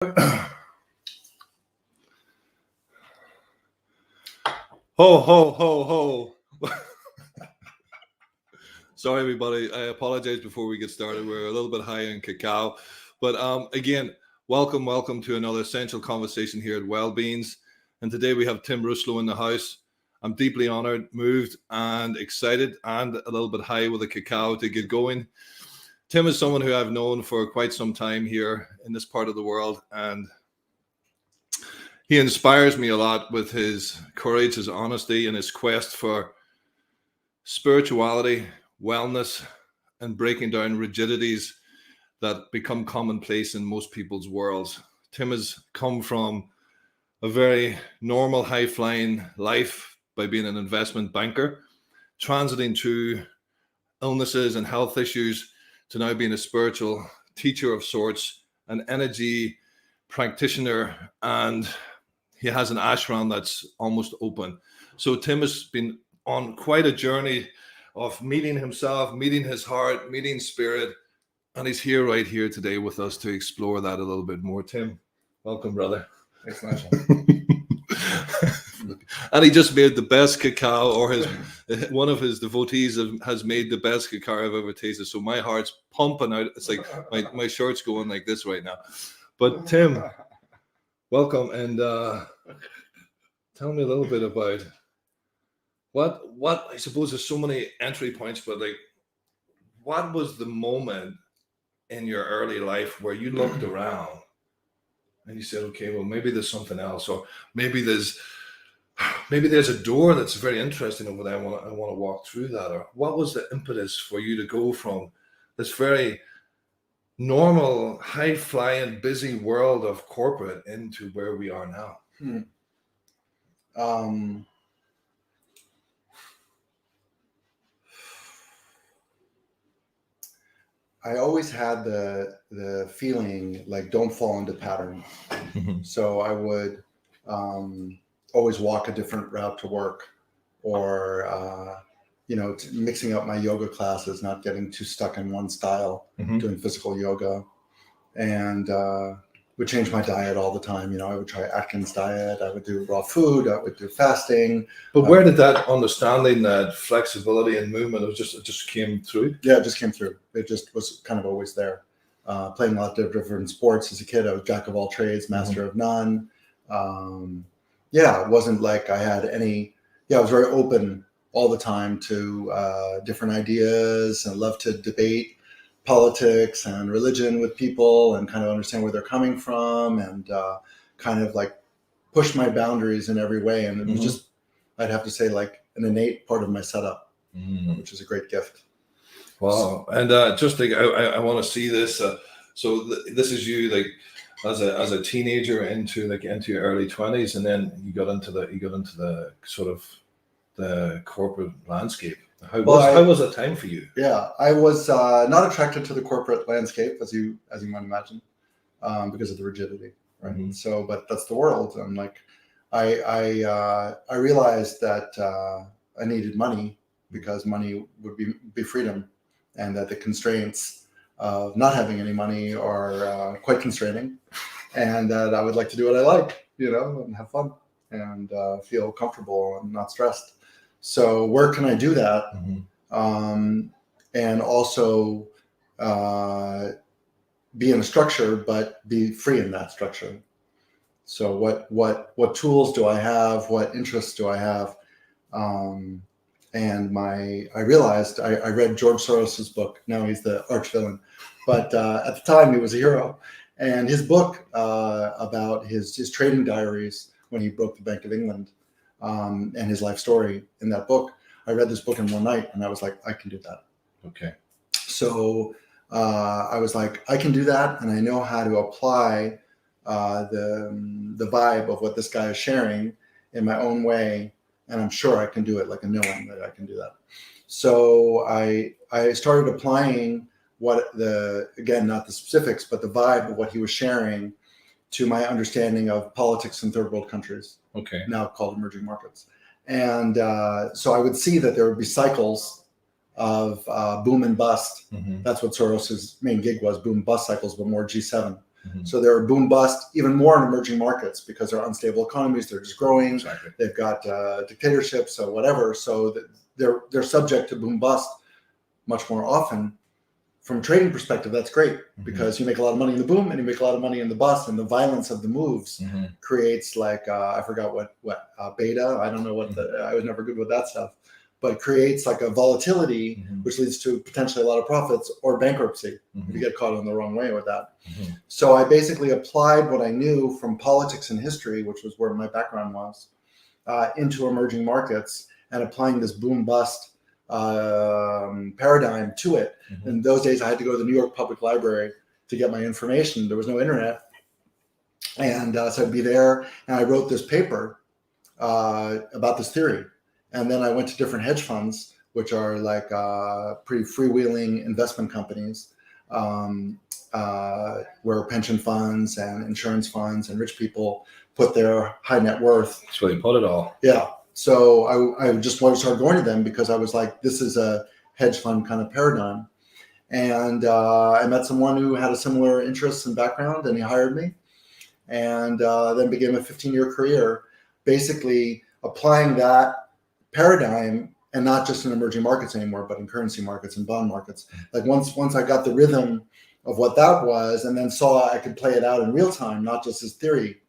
Ho, ho, ho, ho. Sorry, everybody. I apologize before we get started. We're a little bit high in cacao. But again, welcome to another essential conversation here at Wellbeings. And today we have Tim Rustow in the house. I'm deeply honored, moved, and excited, and a little bit high with the cacao to get going. Tim is someone who I've known for quite some time here in this part of the world. And he inspires me a lot with his courage, his honesty, and his quest for spirituality, wellness, and breaking down rigidities that become commonplace in most people's worlds. Tim has come from a very normal, high-flying life by being an investment banker, transiting through illnesses and health issues to now being a spiritual teacher of sorts, an energy practitioner, and he has an ashram that's almost open. So Tim has been on quite a journey of meeting himself, meeting his heart, meeting spirit, and he's here right here today with us to explore that a little bit more. Tim, welcome, brother. Thanks, Nigel. And he just made the best cacao, or one of his devotees has made the best cacao I've ever tasted. So my heart's pumping out. It's like my shirt's going like this right now. But Tim, welcome, and tell me a little bit about what I suppose there's so many entry points, but like, what was the moment in your early life where you looked around and you said, okay, well, maybe there's something else, or maybe there's a door that's very interesting over there. I want to walk through that. Or what was the impetus for you to go from this very normal, high-flying, busy world of corporate into where we are now? I always had the feeling like don't fall into pattern. So I would always walk a different route to work, or mixing up my yoga classes, not getting too stuck in one style, doing physical yoga, and would change my diet all the time. I would try Atkins diet, I would do raw food, I would do fasting. But where did that understanding, that flexibility and movement, it just came through? Yeah, it just came through. It just was kind of always there. Playing a lot of different sports as a kid. I was jack of all trades, master of none. It wasn't like I had any. I was very open all the time to different ideas, and loved to debate politics and religion with people and kind of understand where they're coming from, and kind of like push my boundaries in every way. And it was just, I'd have to say, like an innate part of my setup, which is a great gift. Wow. And just like, I want to see this. This is you, like, as a teenager into your early 20s, and then you got into the sort of the corporate landscape. How was that time for you? Yeah, I was not attracted to the corporate landscape, as you might imagine, because of the rigidity, right? So, but that's the world. And like, I realized that I needed money, because money would be freedom, and that the constraints of not having any money are quite constraining, and that I would like to do what I like, and have fun, and feel comfortable and not stressed. So where can I do that? And also be in a structure, but be free in that structure. So what tools do I have? What interests do I have? And I realized I read George Soros's book. Now he's the arch villain, but at the time he was a hero. And his book about his trading diaries when he broke the Bank of England, and his life story in that book. I read this book in one night, and I was like, I can do that. Okay. So I was like, I can do that, and I know how to apply the vibe of what this guy is sharing in my own way, and I'm sure I can do it, like a knowing that I can do that. So I started applying again, not the specifics, but the vibe of what he was sharing to my understanding of politics in third world countries. Okay. Now called emerging markets. And so I would see that there would be cycles of boom and bust. That's what Soros's main gig was, boom bust cycles, but more G7. So they're boom bust, even more in emerging markets because they're unstable economies. They're just growing. Exactly. They've got dictatorships or whatever. So they're subject to boom bust much more often. From a trading perspective, that's great because you make a lot of money in the boom and you make a lot of money in the bust, and the violence of the moves creates like I forgot what beta. I don't know what I was never good with that stuff, but creates like a volatility which leads to potentially a lot of profits or bankruptcy if you get caught in the wrong way with that. So I basically applied what I knew from politics and history, which was where my background was, into emerging markets and applying this boom bust paradigm to it. In those days, I had to go to the New York Public Library to get my information. There was no internet. And so I'd be there, and I wrote this paper about this theory. And then I went to different hedge funds, which are like pretty freewheeling investment companies, where pension funds and insurance funds and rich people put their high net worth. That's where you put it all. Yeah. So I just wanted to start going to them because I was like, this is a hedge fund kind of paradigm. And I met someone who had a similar interest and background, and he hired me. And then began a 15-year career, basically applying that paradigm, and not just in emerging markets anymore, but in currency markets and bond markets. Like once I got the rhythm of what that was, and then saw I could play it out in real time, not just as theory,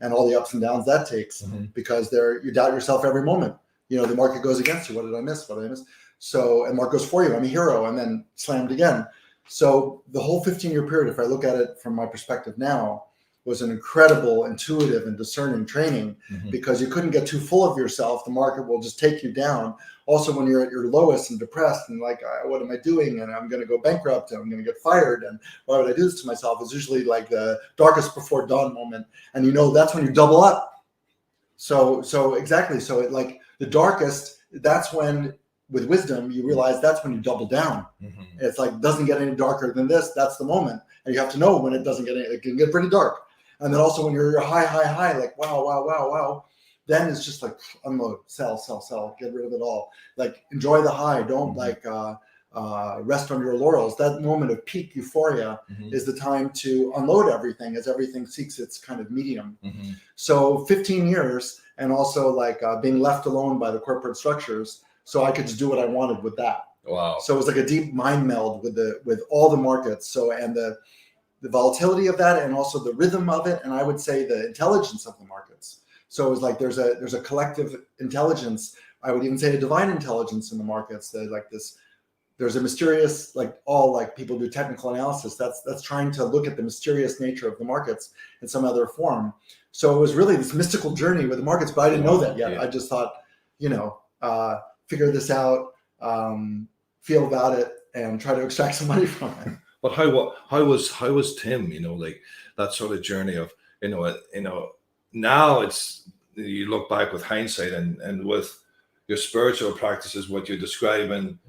and all the ups and downs that takes, because you doubt yourself every moment. You know, the market goes against you. What did I miss? What did I miss? So, and market goes for you. I'm a hero, and then slammed again. So the whole 15-year period, if I look at it from my perspective now, was an incredible, intuitive, and discerning training, because you couldn't get too full of yourself. The market will just take you down. Also, when you're at your lowest and depressed and like, what am I doing? And I'm going to go bankrupt and I'm going to get fired. And why would I do this to myself? It's usually like the darkest before dawn moment. And you know, that's when you double up. So exactly. So it, like the darkest, that's when, with wisdom, you realize that's when you double down. It's like, doesn't get any darker than this. That's the moment. And you have to know when it doesn't get any, it can get pretty dark. And then also when you're high, like, wow. Then it's just like unload, sell, get rid of it all. Like enjoy the high. Don't like rest on your laurels. That moment of peak euphoria is the time to unload everything, as everything seeks its kind of medium. So 15 years, and also like being left alone by the corporate structures, so I could just do what I wanted with that. Wow. So it was like a deep mind meld with all the markets. So, and the volatility of that, and also the rhythm of it, and I would say the intelligence of the markets. So it was like there's a collective intelligence. I would even say a divine intelligence in the markets. That like this, there's a mysterious, like all like people do technical analysis. That's trying to look at the mysterious nature of the markets in some other form. So it was really this mystical journey with the markets, but I didn't know that yet. I just thought, figure this out, feel about it, and try to extract some money from it. But how was Tim? Like that sort of journey of now it's, you look back with hindsight and with your spiritual practices, what you're describing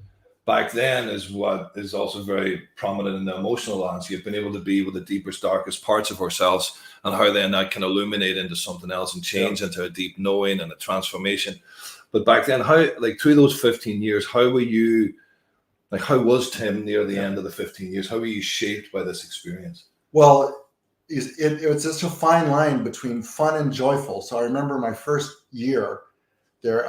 back then is what is also very prominent in the emotional landscape, being able to be with the deepest, darkest parts of ourselves, and how then that can illuminate into something else and change into a deep knowing and a transformation. But back then, how, like through those 15 years, how were you, like how was Tim near the end of the 15 years? How were you shaped by this experience? Well, it's just a fine line between fun and joyful. So I remember my first year there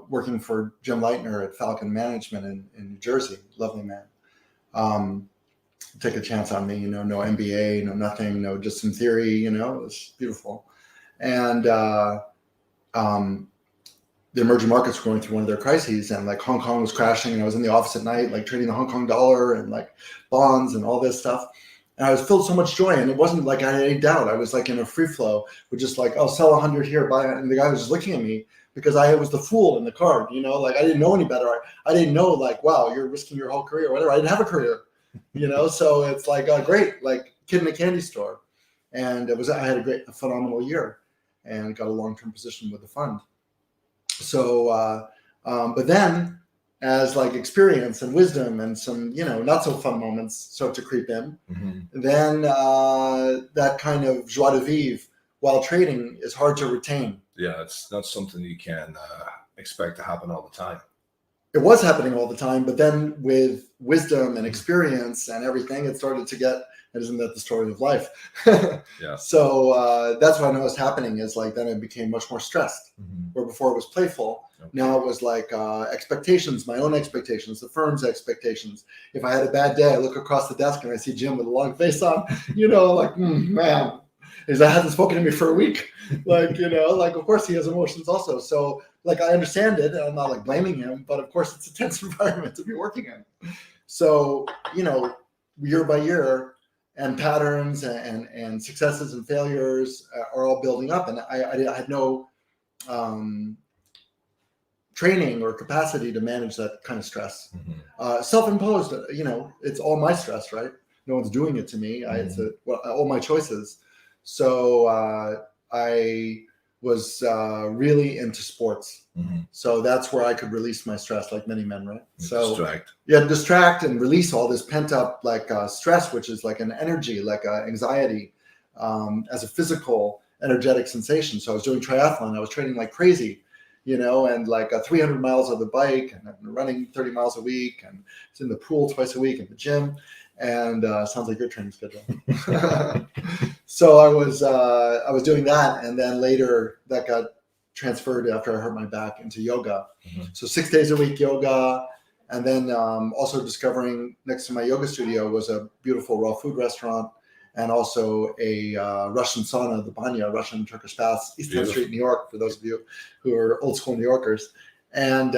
working for Jim Leitner at Falcon Management in New Jersey. Lovely man. Take a chance on me, no MBA, no nothing, no just some theory, it was beautiful. And the emerging markets were going through one of their crises, and like Hong Kong was crashing, and I was in the office at night, like trading the Hong Kong dollar and like bonds and all this stuff. And I was filled with so much joy, and it wasn't like I had any doubt. I was like in a free flow, with just like, oh, sell 100 here, buy it. And the guy was just looking at me because I was the fool in the card, like I didn't know any better. I didn't know like, wow, you're risking your whole career or whatever. I didn't have a career, so it's like, great, like kid in a candy store. And I had a phenomenal year and got a long-term position with the fund. So, but then as like experience and wisdom and some, not so fun moments start to creep in, then that kind of joie de vivre while trading is hard to retain. Yeah, it's not something you can expect to happen all the time. it was happening all the time, but then with wisdom and experience and everything, it started to get, and isn't that the story of life? Yeah. So that's what I noticed happening is like, then it became much more stressed, where before it was playful. Okay. Now it was like expectations, my own expectations, the firm's expectations. If I had a bad day, I look across the desk and I see Jim with a long face on, like, man, I hasn't spoken to me for a week. Like, like, of course he has emotions also. So like, I understand it, and I'm not like blaming him, but of course it's a tense environment to be working in. So, year by year, and patterns and successes and failures are all building up. And I had no training or capacity to manage that kind of stress. Self-imposed, it's all my stress, right? No one's doing it to me. It's all my choices. So I was really into sports. So that's where I could release my stress, like many men, right? So distract and release all this pent up like stress, which is like an energy, like anxiety, as a physical energetic sensation. So I was doing triathlon. I was training like crazy, and like 300 miles on the bike, and I'm running 30 miles a week, and it's in the pool twice a week in the gym. And sounds like your training schedule. So I was doing that, and then later that got transferred after I hurt my back into yoga. So 6 days a week yoga, and then also discovering next to my yoga studio was a beautiful raw food restaurant, and also a Russian sauna, the Banya, Russian Turkish baths, East 10th Street, New York, for those of you who are old school New Yorkers. And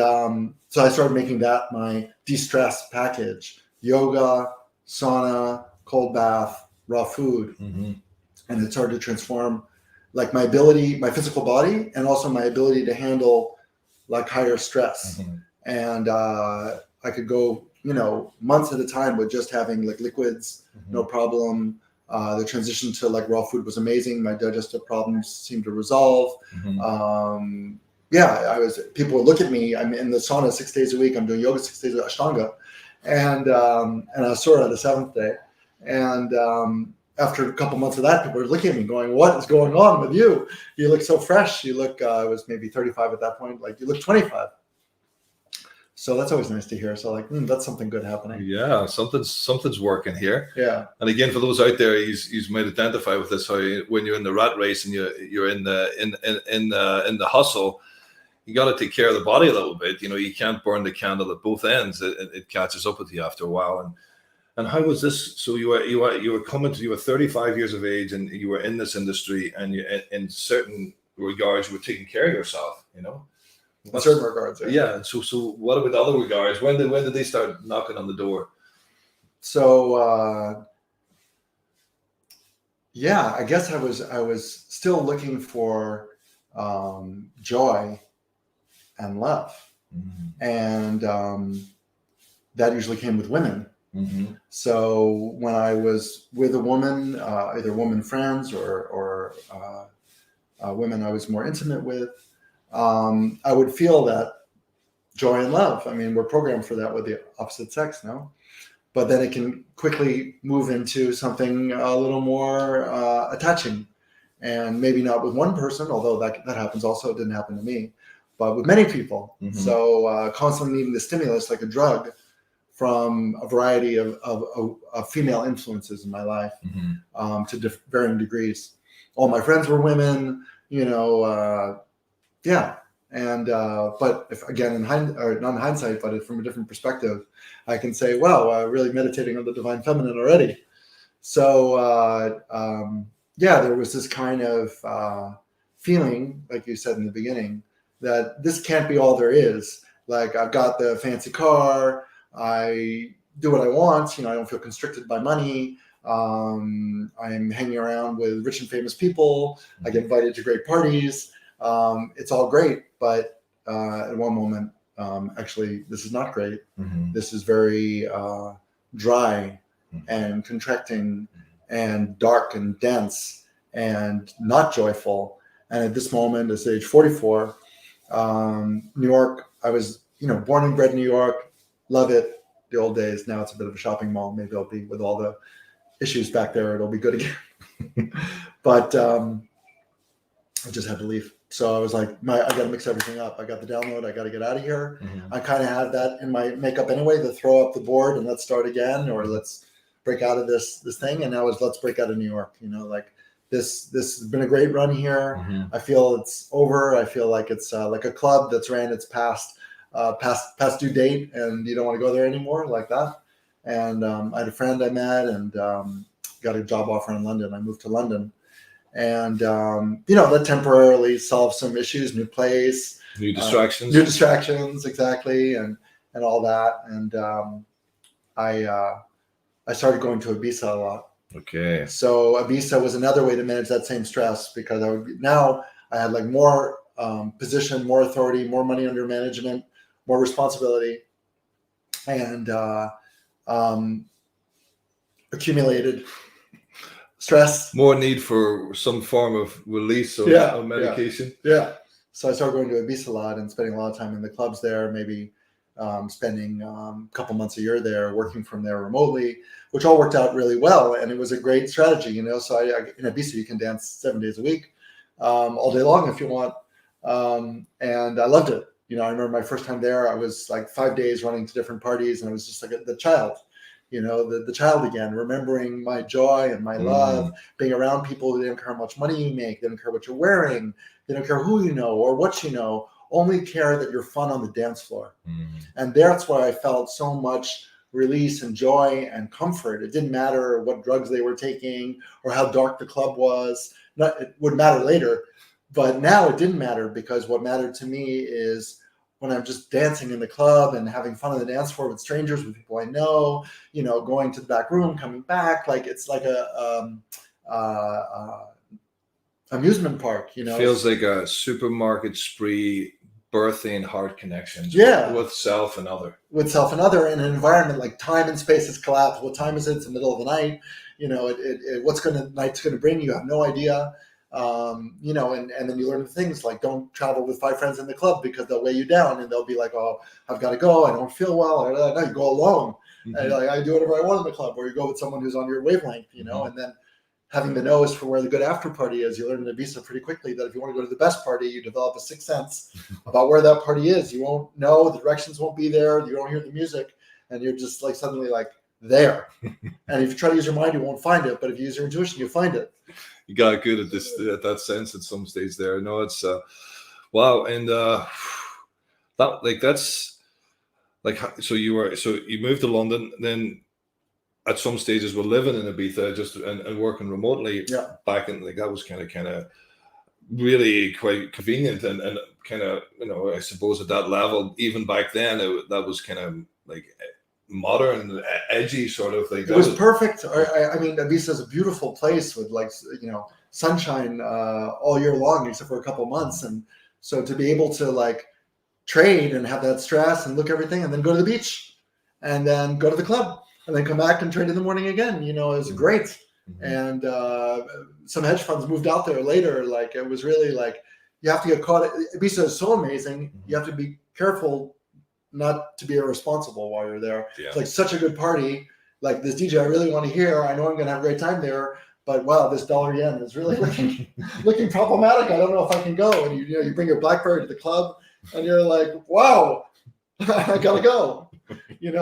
so I started making that my de-stress package: yoga, sauna, cold bath, raw food. And it started to transform like my ability, my physical body, and also my ability to handle like higher stress. And I could go, months at a time with just having like liquids, no problem. The transition to like raw food was amazing. My digestive problems seemed to resolve. People would look at me. I'm in the sauna 6 days a week. I'm doing yoga 6 days a week, Ashtanga. And I was sore on the 7th day. And after a couple months of that, people were looking at me going, "What is going on with you? You look so fresh. You look," I was maybe 35 at that point, "like you look 25. So that's always nice to hear. So like, that's something good happening. Yeah, something's working here. Yeah. And again, for those out there, you might identify with this. How when you're in the rat race and you're in the hustle, you got to take care of the body a little bit. You can't burn the candle at both ends. It catches up with you after a while. And how was this? So you were 35 years of age, and you were in this industry, and you, in certain regards, you were taking care of yourself. In certain regards. Yeah. So what about the other regards? When did they start knocking on the door? So I guess I was still looking for joy and love, and that usually came with women. So when I was with a woman, either woman friends or women I was more intimate with, I would feel that joy and love. I mean, we're programmed for that with the opposite sex, no? But then it can quickly move into something a little more attaching, and maybe not with one person, although that happens also. It didn't happen to me, but with many people. So constantly needing the stimulus like a drug from a variety of female influences in my life, to varying degrees. All my friends were women, And but if again not in hindsight, but from a different perspective, I can say, wow, really meditating on the divine feminine already. So there was this kind of feeling, like you said in the beginning, that this can't be all there is. Like, I've got the fancy car, I do what I want, I don't feel constricted by money. I'm hanging around with rich and famous people. I get invited to great parties. It's all great, but at one moment, actually, this is not great. This is very dry and contracting and dark and dense and not joyful. And at this moment, at age 44, New York, I was, born and bred in New York, love it, the old days. Now it's a bit of a shopping mall. Maybe I'll be, with all the issues back there, it'll be good again. But I just had to leave So I was like, I got to mix everything up. I got the download. I got to get out of here. Mm-hmm. I kind of had that in my makeup anyway, to throw up the board and let's start again, or let's break out of this thing. And now let's break out of New York. Like this has been a great run here. Mm-hmm. I feel it's over. I feel like it's like a club that's ran its past due date, and you don't want to go there anymore, like that. And I had a friend I met, and got a job offer in London. I moved to London. And, that temporarily solved some issues, new place. New distractions. Exactly. And all that. And I started going to Ibiza a lot. Okay. So Ibiza was another way to manage that same stress, because I had like more position, more authority, more money under management, more responsibility, and accumulated stress, more need for some form of release or medication. Yeah. So I started going to Ibiza a lot and spending a lot of time in the clubs there, maybe spending a couple months a year there, working from there remotely, which all worked out really well. And it was a great strategy, So in Ibiza, you can dance 7 days a week, all day long if you want. And I loved it. I remember my first time there, I was like 5 days running to different parties, and I was just like the child. The child again, remembering my joy and my love, being around people who didn't care how much money you make, they don't care what you're wearing, they don't care who you know or what you know, only care that you're fun on the dance floor. And that's why I felt so much release and joy and comfort. It didn't matter what drugs they were taking or how dark the club was. It would matter later, but now it didn't matter, because what mattered to me is when I'm just dancing in the club and having fun on the dance floor with strangers, with people I know, going to the back room, coming back, like it's like a amusement park, Feels like a supermarket spree, birthing heart connections. With self and other. With self and other, in an environment like time and space has collapsed. What time is it? It's the middle of the night. What's night's gonna bring? You have no idea. And then you learn things like don't travel with 5 friends in the club, because they'll weigh you down, and they'll be like, oh, I've got to go, I don't feel well. No, you go alone. And I do whatever I want in the club, or you go with someone who's on your wavelength, and then having the nose for where the good after party is. You learn in Ibiza pretty quickly that if you want to go to the best party, you develop a sixth sense about where that party is. You won't know, the directions won't be there, you don't hear the music, and you're just like suddenly like there. And if you try to use your mind, you won't find it, but if you use your intuition, you'll find it. You got good at that sense at some stage there. No, it's wow. And that's like, so you moved to London, then at some stages were living in Ibiza just and working remotely. Back in, like, that was kind of really quite convenient and kind of, I suppose at that level, even back then, that was kind of like modern, edgy sort of thing. It was perfect. I mean, Ibiza is a beautiful place with sunshine all year long, except for a couple months. And so to be able to like trade and have that stress and look everything, and then go to the beach, and then go to the club, and then come back and trade in the morning again, it was great. And some hedge funds moved out there later. Like, it was really like, you have to get caught. Ibiza is so amazing. You have to be careful not to be irresponsible while you're there. It's like such a good party. Like, this DJ I really want to hear. I know I'm going to have a great time there, but wow, this dollar yen is really looking problematic. I don't know if I can go. And you bring your BlackBerry to the club, and you're like, wow, I gotta go.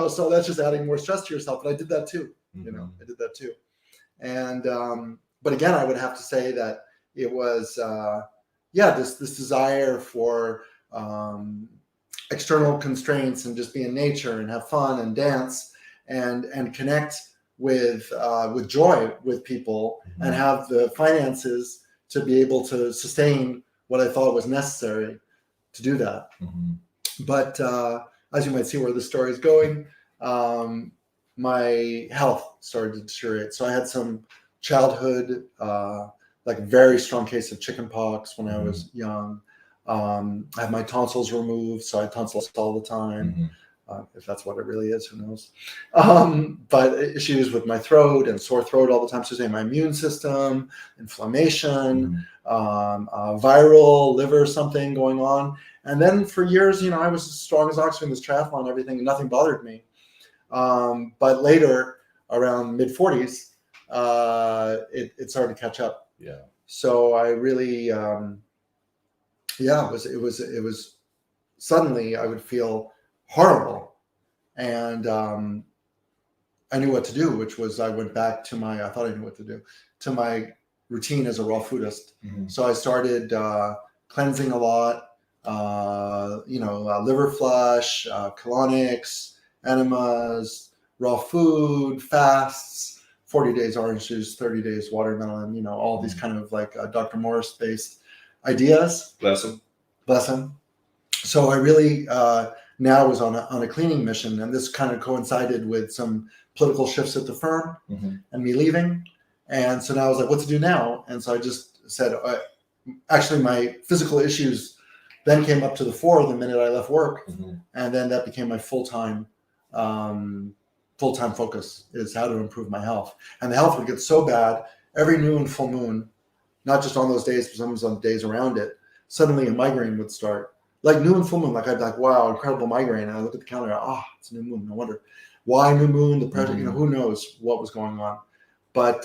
So that's just adding more stress to yourself. But I did that too. I did that too. And but again, I would have to say that it was this desire for external constraints and just be in nature and have fun and dance and connect with joy with people, and have the finances to be able to sustain what I thought was necessary to do that. But as you might see where the story is going, my health started to deteriorate. So I had some childhood, like a very strong case of chickenpox when I was young. I had my tonsils removed, so I had tonsils all the time. If that's what it really is, who knows? But issues with my throat and sore throat all the time. So my immune system, inflammation, viral liver something going on. And then for years, I was as strong as oxygen in this triathlon and everything, and nothing bothered me. But later, around mid-40s, it started to catch up. So I really yeah, it was suddenly I would feel horrible, and I knew what to do, which was I went back to I thought I knew what to do, to my routine as a raw foodist. So I started cleansing a lot, liver flush, colonics, enemas, raw food, fasts, 40 days orange juice, 30 days watermelon, all these kind of like Dr. Morris based ideas. Bless him. Bless him. So I really now was on a cleaning mission, and this kind of coincided with some political shifts at the firm and me leaving. And so now I was like, what to do now? And so I just said, actually my physical issues then came up to the fore the minute I left work. And then that became my full-time focus, is how to improve my health. And the health would get so bad every new and full moon, not just on those days, but sometimes on the days around it, suddenly a migraine would start. Like new and full moon, like I'd be like, wow, incredible migraine. And I look at the calendar, it's a new moon. No wonder. Why new moon? The pressure, who knows what was going on. But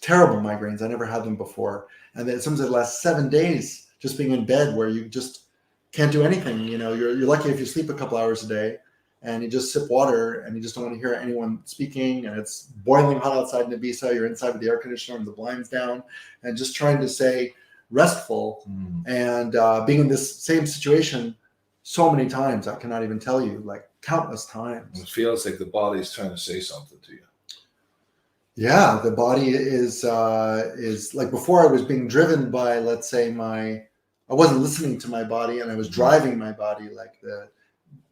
terrible migraines. I never had them before. And then sometimes it lasts 7 days just being in bed, where you just can't do anything. You're lucky if you sleep a couple hours a day and you just sip water and you just don't want to hear anyone speaking, and it's boiling hot outside in Ibiza. You're inside with the air conditioner and the blinds down and just trying to stay restful. And being in this same situation so many times, I cannot even tell you, like countless times. It feels like the body's trying to say something to you. Yeah, the body is like, before I was being driven by, let's say, I wasn't listening to my body, and I was driving my body, like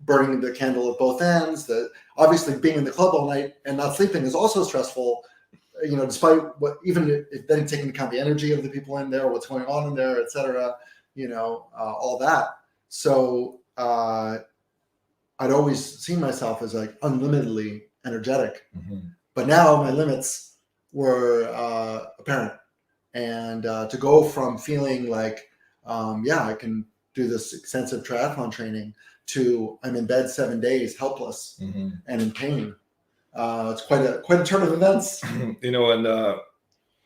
burning the candle at both ends. Obviously being in the club all night and not sleeping is also stressful, despite what, even if then taking into account the energy of the people in there, what's going on in there, etc., all that. So I'd always seen myself as like unlimitedly energetic. But now my limits were apparent. And to go from feeling like, I can do this extensive triathlon training, to I'm in bed 7 days, helpless and in pain. It's quite a turn of events. And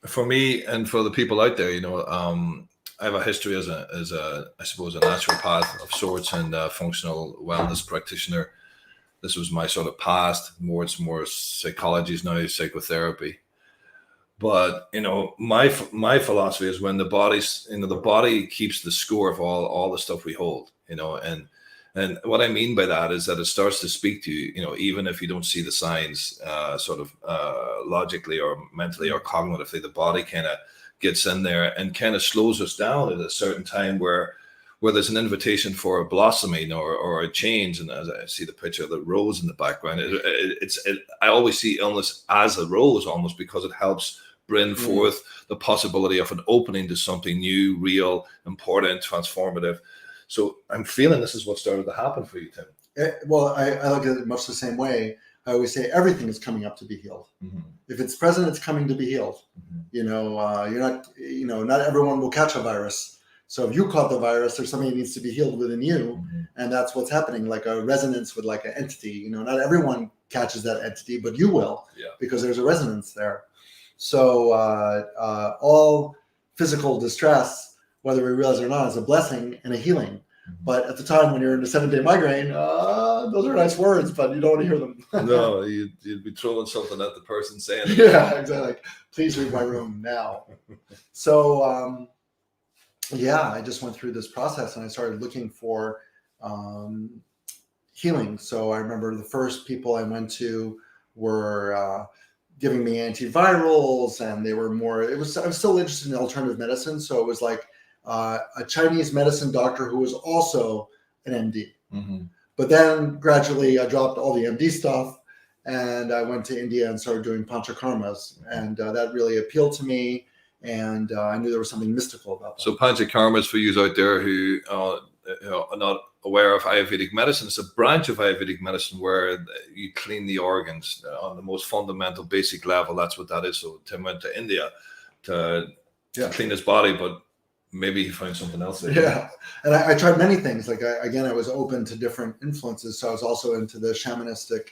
for me and for the people out there, I have a history as a I suppose a naturopath of sorts, and functional wellness practitioner. This was my sort of past. It's more psychology is now psychotherapy. But my philosophy is, when the body keeps the score of all the stuff we hold, and what I mean by that is that it starts to speak to you, even if you don't see the signs, logically or mentally or cognitively. The body kind of gets in there and kind of slows us down at a certain time where there's an invitation for a blossoming or a change. And as I see the picture of the rose in the background, I always see illness as a rose, almost, because it helps bring forth the possibility of an opening to something new, real, important, transformative. So I'm feeling this is what started to happen for you, Tim. Well, I look at it much the same way. I always say everything is coming up to be healed. If it's present, it's coming to be healed. You're not, not everyone will catch a virus. So if you caught the virus, there's something that needs to be healed within you. And that's what's happening, like a resonance with like an entity. Not everyone catches that entity, but you will, because there's a resonance there. So all physical distress, whether we realize it or not, is a blessing and a healing. But at the time when you're in a 7-day migraine, those are nice words, but you don't want to hear them. No, you'd be throwing something at the person saying it. Yeah, exactly. Like, please leave my room now. So, I just went through this process, and I started looking for healing. So I remember the first people I went to were giving me antivirals, and they were I was still interested in alternative medicine. So it was like a Chinese medicine doctor who was also an MD. But then gradually I dropped all the MD stuff, and I went to India and started doing panchakarmas, and that really appealed to me. And I knew there was something mystical about that. So panchakarmas, for you out there who are not aware of Ayurvedic medicine, it's a branch of Ayurvedic medicine where you clean the organs on the most fundamental, basic level. That's what that is. So Tim went to India to clean his body, but maybe he found something else there. Yeah, and I tried many things. Like I was open to different influences. So I was also into the shamanistic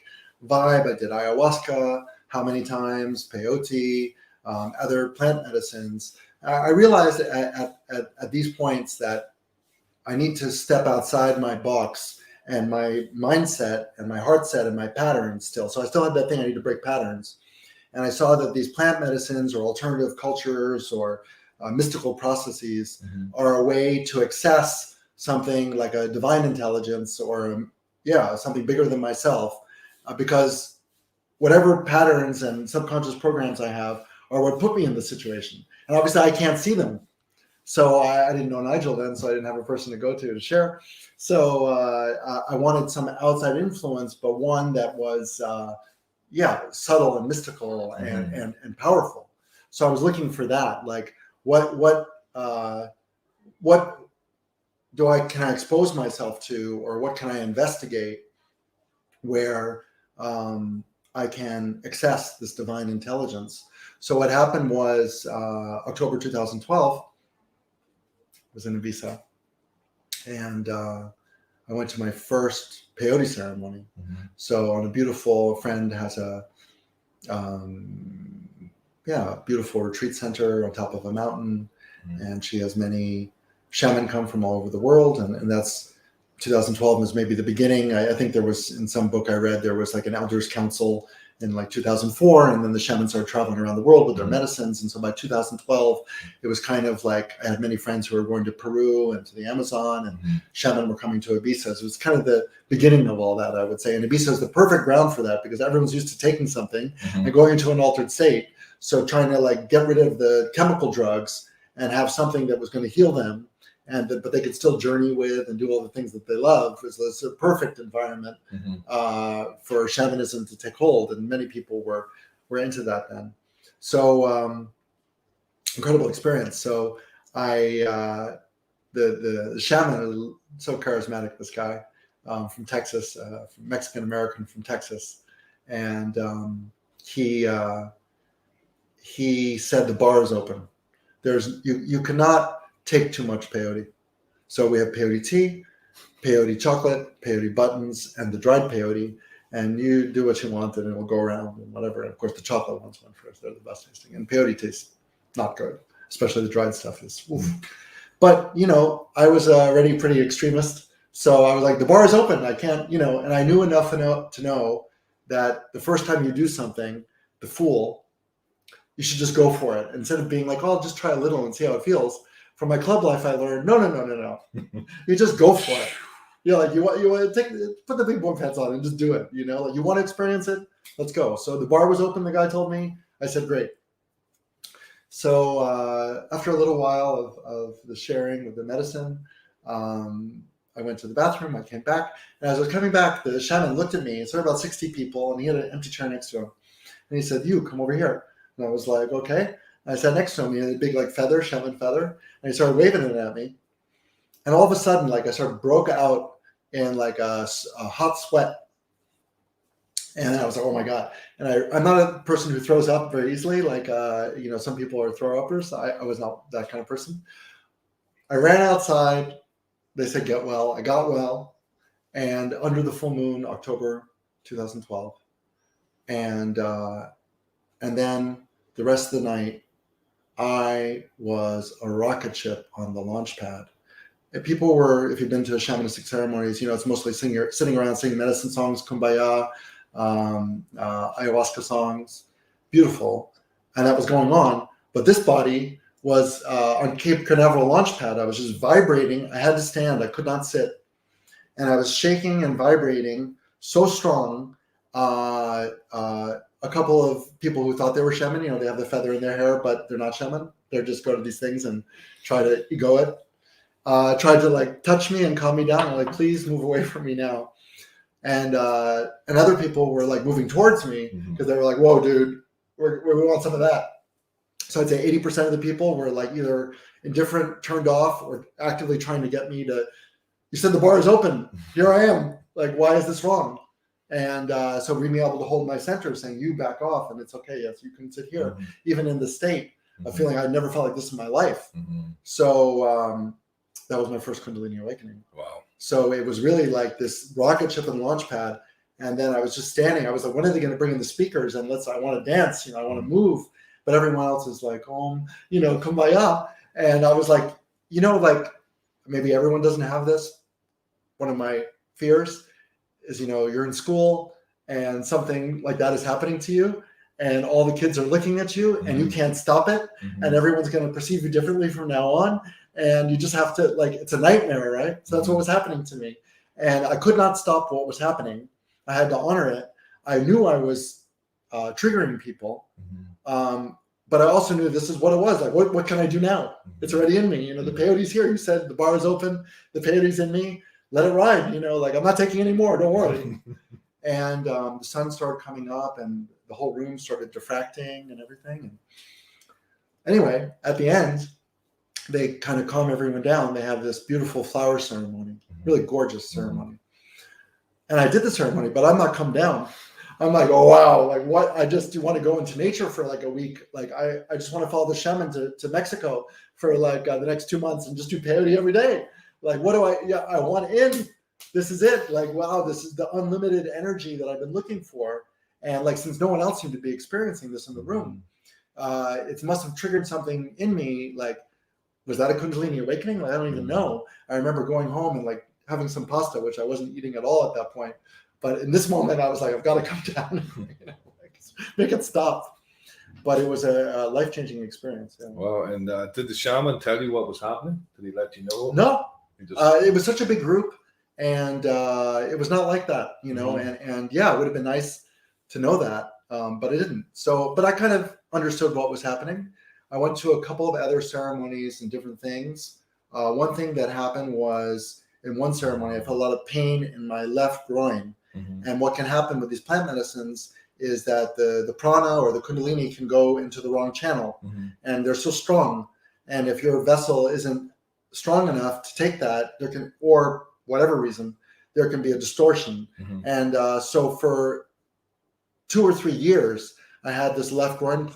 vibe. I did ayahuasca how many times, peyote, other plant medicines. I realized at these points that I need to step outside my box and my mindset and my heart set and my patterns still. So I still had that thing, I need to break patterns. And I saw that these plant medicines or alternative cultures or mystical processes are a way to access something like a divine intelligence or something bigger than myself, because whatever patterns and subconscious programs I have are what put me in this situation. And obviously I can't see them. So I didn't know Nigel then, so I didn't have a person to go to share. So I wanted some outside influence, but one that was subtle and mystical and powerful. So I was looking for that. Like what can I expose myself to, or what can I investigate where I can access this divine intelligence? So what happened was October 2012, I was in Ibiza, and I went to my first peyote ceremony. So on a beautiful friend has a beautiful retreat center on top of a mountain, and she has many shaman come from all over the world, and that's 2012 was maybe the beginning. I think there was, in some book I read, there was like an elders council in like 2004, and then the shamans started traveling around the world with their medicines. And so by 2012, it was kind of like I had many friends who were going to Peru and to the Amazon, and shaman were coming to Ibiza. So it was kind of the beginning of all that, I would say. And Ibiza is the perfect ground for that, because everyone's used to taking something and going into an altered state. So trying to like get rid of the chemical drugs and have something that was going to heal them, but they could still journey with and do all the things that they love. It's a perfect environment for shamanism to take hold, and many people were into that then. So incredible experience. So the shaman, so charismatic, this guy from Texas, Mexican American from Texas, and he said the bar is open. You cannot take too much peyote. So we have peyote tea, peyote chocolate, peyote buttons, and the dried peyote. And you do what you want, and it will go around and whatever. And of course, the chocolate ones went first. They're the best tasting. And peyote tastes not good, especially the dried stuff is. Oof. But, I was already pretty extremist. So I was like, the bar is open. I can't, and I knew enough to know that the first time you do something, the fool, you should just go for it. Instead of being like, oh, I'll just try a little and see how it feels. From my club life, I learned, no. You just go for it. Like you want to put the big boy pants on and just do it. Like you want to experience it, let's go. So the bar was open. The guy told me. I said, great. So after a little while of the sharing of the medicine, I went to the bathroom. I came back, and as I was coming back, the shaman looked at me. It's about 60 people, and he had an empty chair next to him. And he said, "You come over here." And I was like, "Okay." I sat next to him. He had a big shaman feather, and he started waving it at me. And all of a sudden, I sort of broke out in a hot sweat. And I was like, oh my God. And I'm not a person who throws up very easily. Some people are throw-uppers. I was not that kind of person. I ran outside. They said, get well. I got well. And under the full moon, October 2012. And then the rest of the night, I was a rocket ship on the launch pad. And people were, if you've been to shamanistic ceremonies, it's mostly sitting around singing medicine songs, kumbaya, ayahuasca songs, beautiful. And that was going on. But this body was on Cape Canaveral launch pad. I was just vibrating. I had to stand. I could not sit. And I was shaking and vibrating so strong. A couple of people who thought they were shaman, they have the feather in their hair, but they're not shaman. They're just go to these things and try to ego it. Tried to touch me and calm me down. I'm like, please move away from me now. And other people were moving towards me because they were like, whoa, dude, we want some of that. So I'd say 80% of the people were either indifferent, turned off, or actively trying to get me to, you said the bar is open. Here I am. Why is this wrong? And so being able to hold my center, saying, you back off, and it's okay. Yes, you can sit here, even in the state of feeling I'd never felt like this in my life. So that was my first Kundalini awakening. Wow. So it was really like this rocket ship and launch pad. And then I was just standing. I was like, when are they going to bring in the speakers? And I want to dance, I want to move. but everyone else is like, kumbaya. And I was like, like maybe everyone doesn't have this. One of my fears is, you're in school and something like that is happening to you, and all the kids are looking at you and you can't stop it, and everyone's going to perceive you differently from now on. And you just have to, it's a nightmare, right? So that's what was happening to me. And I could not stop what was happening. I had to honor it. I knew I was triggering people. But I also knew this is what it was. Like, what can I do now? It's already in me. The peyote's here. You said the bar is open. The peyote's in me. Let it ride. I'm not taking any more. Don't worry. And the sun started coming up and the whole room started diffracting and everything. And anyway, at the end, they kind of calm everyone down. They have this beautiful flower ceremony, really gorgeous ceremony. And I did the ceremony, but I'm not come down. I'm like, oh, wow. Like, what? I just want to go into nature for like a week. Like, I just want to follow the shaman to Mexico for like the next 2 months and just do peyote every day. Like, what do I want in. This is it. Like, wow, this is the unlimited energy that I've been looking for. And like, since no one else seemed to be experiencing this in the room, it must have triggered something in me. Like, was that a Kundalini awakening? Like, I don't even know. I remember going home and like having some pasta, which I wasn't eating at all at that point. But in this moment, I was like, I've got to come down, make it stop. But it was a life-changing experience. Yeah. Wow. And did the shaman tell you what was happening? Did he let you know? No. It was such a big group, and it was not like that, and yeah, it would have been nice to know that, but it didn't. So, but I kind of understood what was happening. I went to a couple of other ceremonies and different things. One thing that happened was in one ceremony, I felt a lot of pain in my left groin. And what can happen with these plant medicines is that the prana or the Kundalini can go into the wrong channel, and they're so strong. And if your vessel isn't strong enough to take that, there can, or whatever reason, there can be a distortion. And so for 2 or 3 years, I had this left groin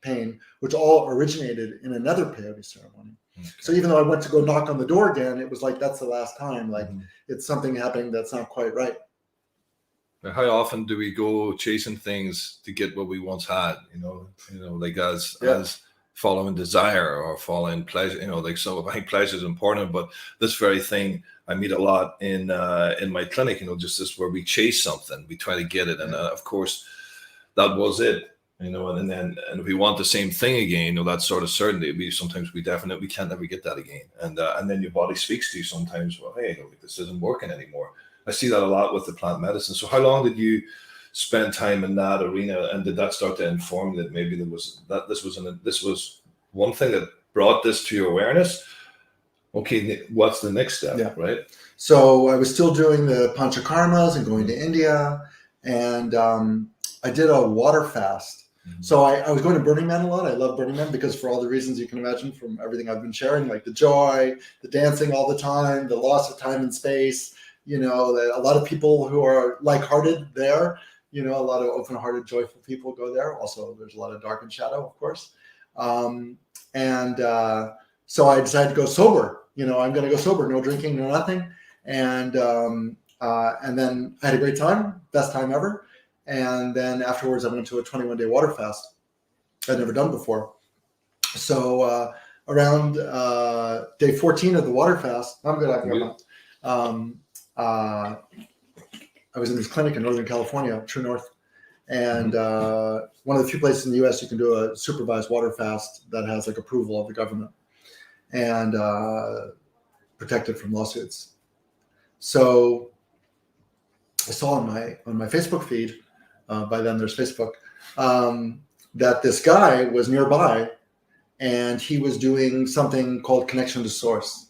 pain, which all originated in another peyote ceremony. So even though I went to go knock on the door again, it was like, that's the last time. Like, it's something happening that's not quite right. How often do we go chasing things to get what we once had? Like as following desire or following pleasure. Like, so I think pleasure is important, but this very thing I meet a lot in my clinic. Just this where we chase something, we try to get it, and of course that was it. And if we want the same thing again, that sort of certainty, we can't ever get that again. And then your body speaks to you sometimes. Well, hey, this isn't working anymore. I see that a lot with the plant medicine. So how long did you spend time in that arena, and did that start to inform that maybe this was one thing that brought this to your awareness? Okay, what's the next step? Yeah. Right. So I was still doing the panchakarmas and going to India, and I did a water fast. So I was going to Burning Man a lot. I love Burning Man because for all the reasons you can imagine from everything I've been sharing, like the joy, the dancing all the time, the loss of time and space. A lot of people who are like-hearted there, a lot of open-hearted, joyful people go there. Also, there's a lot of dark and shadow, of course. So I decided to go sober. I'm going to go sober, no drinking, no nothing. And then I had a great time, best time ever. And then afterwards, I went to a 21-day water fast I'd never done before. So around day 14 of the water fast, I'm good. I was in this clinic in Northern California, True North, and one of the few places in the U.S. you can do a supervised water fast that has like approval of the government and protected from lawsuits. So I saw on my Facebook feed, by then there's Facebook, that this guy was nearby, and he was doing something called Connection to Source.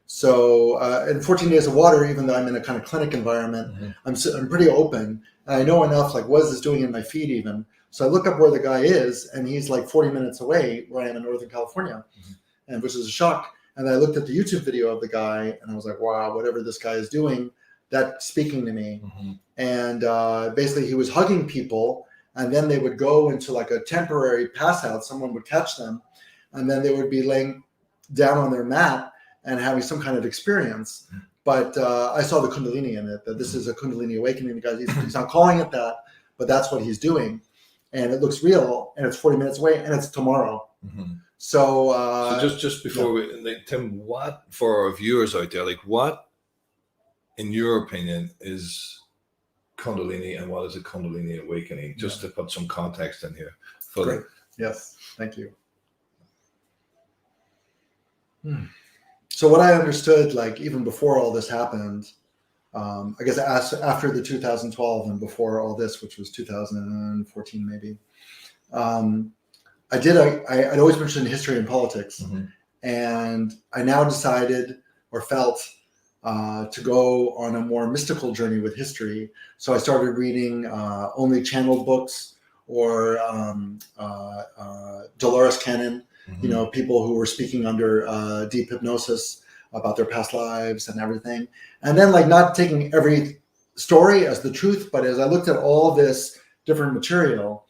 So in 14 days of water, even though I'm in a kind of clinic environment, I'm pretty open. And I know enough, like, what is this doing in my feed even? So I look up where the guy is, and he's like 40 minutes away where I am in Northern California, and which is a shock. And I looked at the YouTube video of the guy, and I was like, wow, whatever this guy is doing, that's speaking to me. And basically he was hugging people, and then they would go into like a temporary pass out. Someone would catch them, and then they would be laying down on their mat and having some kind of experience. But I saw the Kundalini in it, that this is a Kundalini awakening. He's not calling it that, but that's what he's doing. and it looks real, and it's 40 minutes away, and it's tomorrow. Mm-hmm. So just before Tim, what for our viewers out there, like what, in your opinion, is Kundalini, and what is a Kundalini awakening? Just to put some context in here. Great. Yes, thank you. So what I understood, like even before all this happened, I guess after the 2012 and before all this, which was 2014 maybe, I'd always been interested in history and politics, and I now decided or felt to go on a more mystical journey with history. So I started reading only channeled books, or Dolores Cannon, you know, people who were speaking under deep hypnosis about their past lives and everything. And then like not taking every story as the truth, but as I looked at all this different material,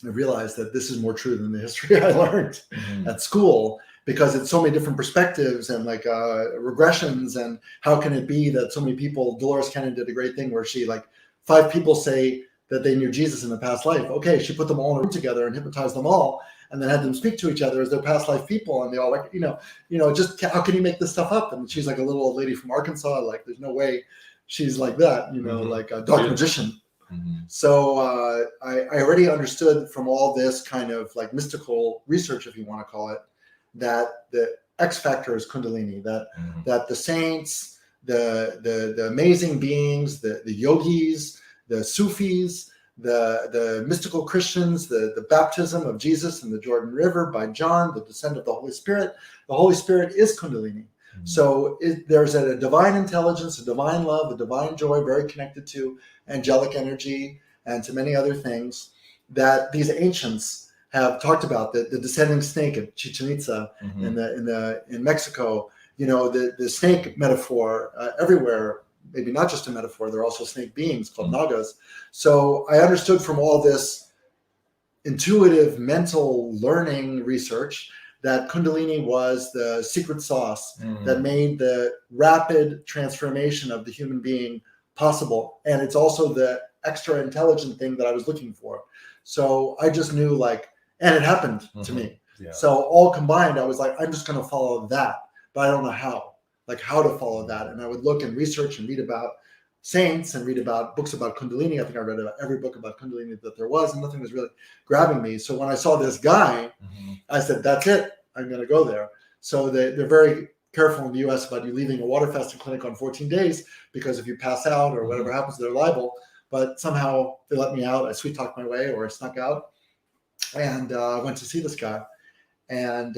I realized that this is more true than the history I learned at school, because it's so many different perspectives and like regressions. And how can it be that so many people, Dolores Cannon did a great thing where she, like 5 people say that they knew Jesus in a past life. Okay, she put them all in a room together and hypnotized them all, and then had them speak to each other as their past life people. And they all like, you know, just how can you make this stuff up? And she's like a little old lady from Arkansas. Like there's no way she's like that, you know, like a dark magician. So I already understood from all this kind of like mystical research, if you want to call it, that the X factor is Kundalini, that the saints, the amazing beings, the yogis, the Sufis, the mystical Christians, the baptism of Jesus in the Jordan River by John, the descent of the Holy Spirit. The Holy Spirit is Kundalini. So there's a divine intelligence, a divine love, a divine joy, very connected to angelic energy and to many other things that these ancients have talked about. The descending snake of Chichen Itza in Mexico, you know, the snake metaphor everywhere. Maybe not just a metaphor, they're also snake beings called Nagas. So I understood from all this intuitive mental learning research that Kundalini was the secret sauce that made the rapid transformation of the human being possible. And it's also the extra intelligent thing that I was looking for. So I just knew, like, and it happened to me. Yeah. So all combined, I was like, I'm just going to follow that, but I don't know how to follow that. And I would look and research and read about saints and read about books about Kundalini. I think I read about every book about Kundalini that there was, and nothing was really grabbing me. So when I saw this guy, I said, that's it. I'm going to go there. So they're very careful in the US about you leaving a water fasting clinic on 14 days, because if you pass out or whatever happens, they're liable. But somehow they let me out. I sweet talked my way, or I snuck out, and went to see this guy. And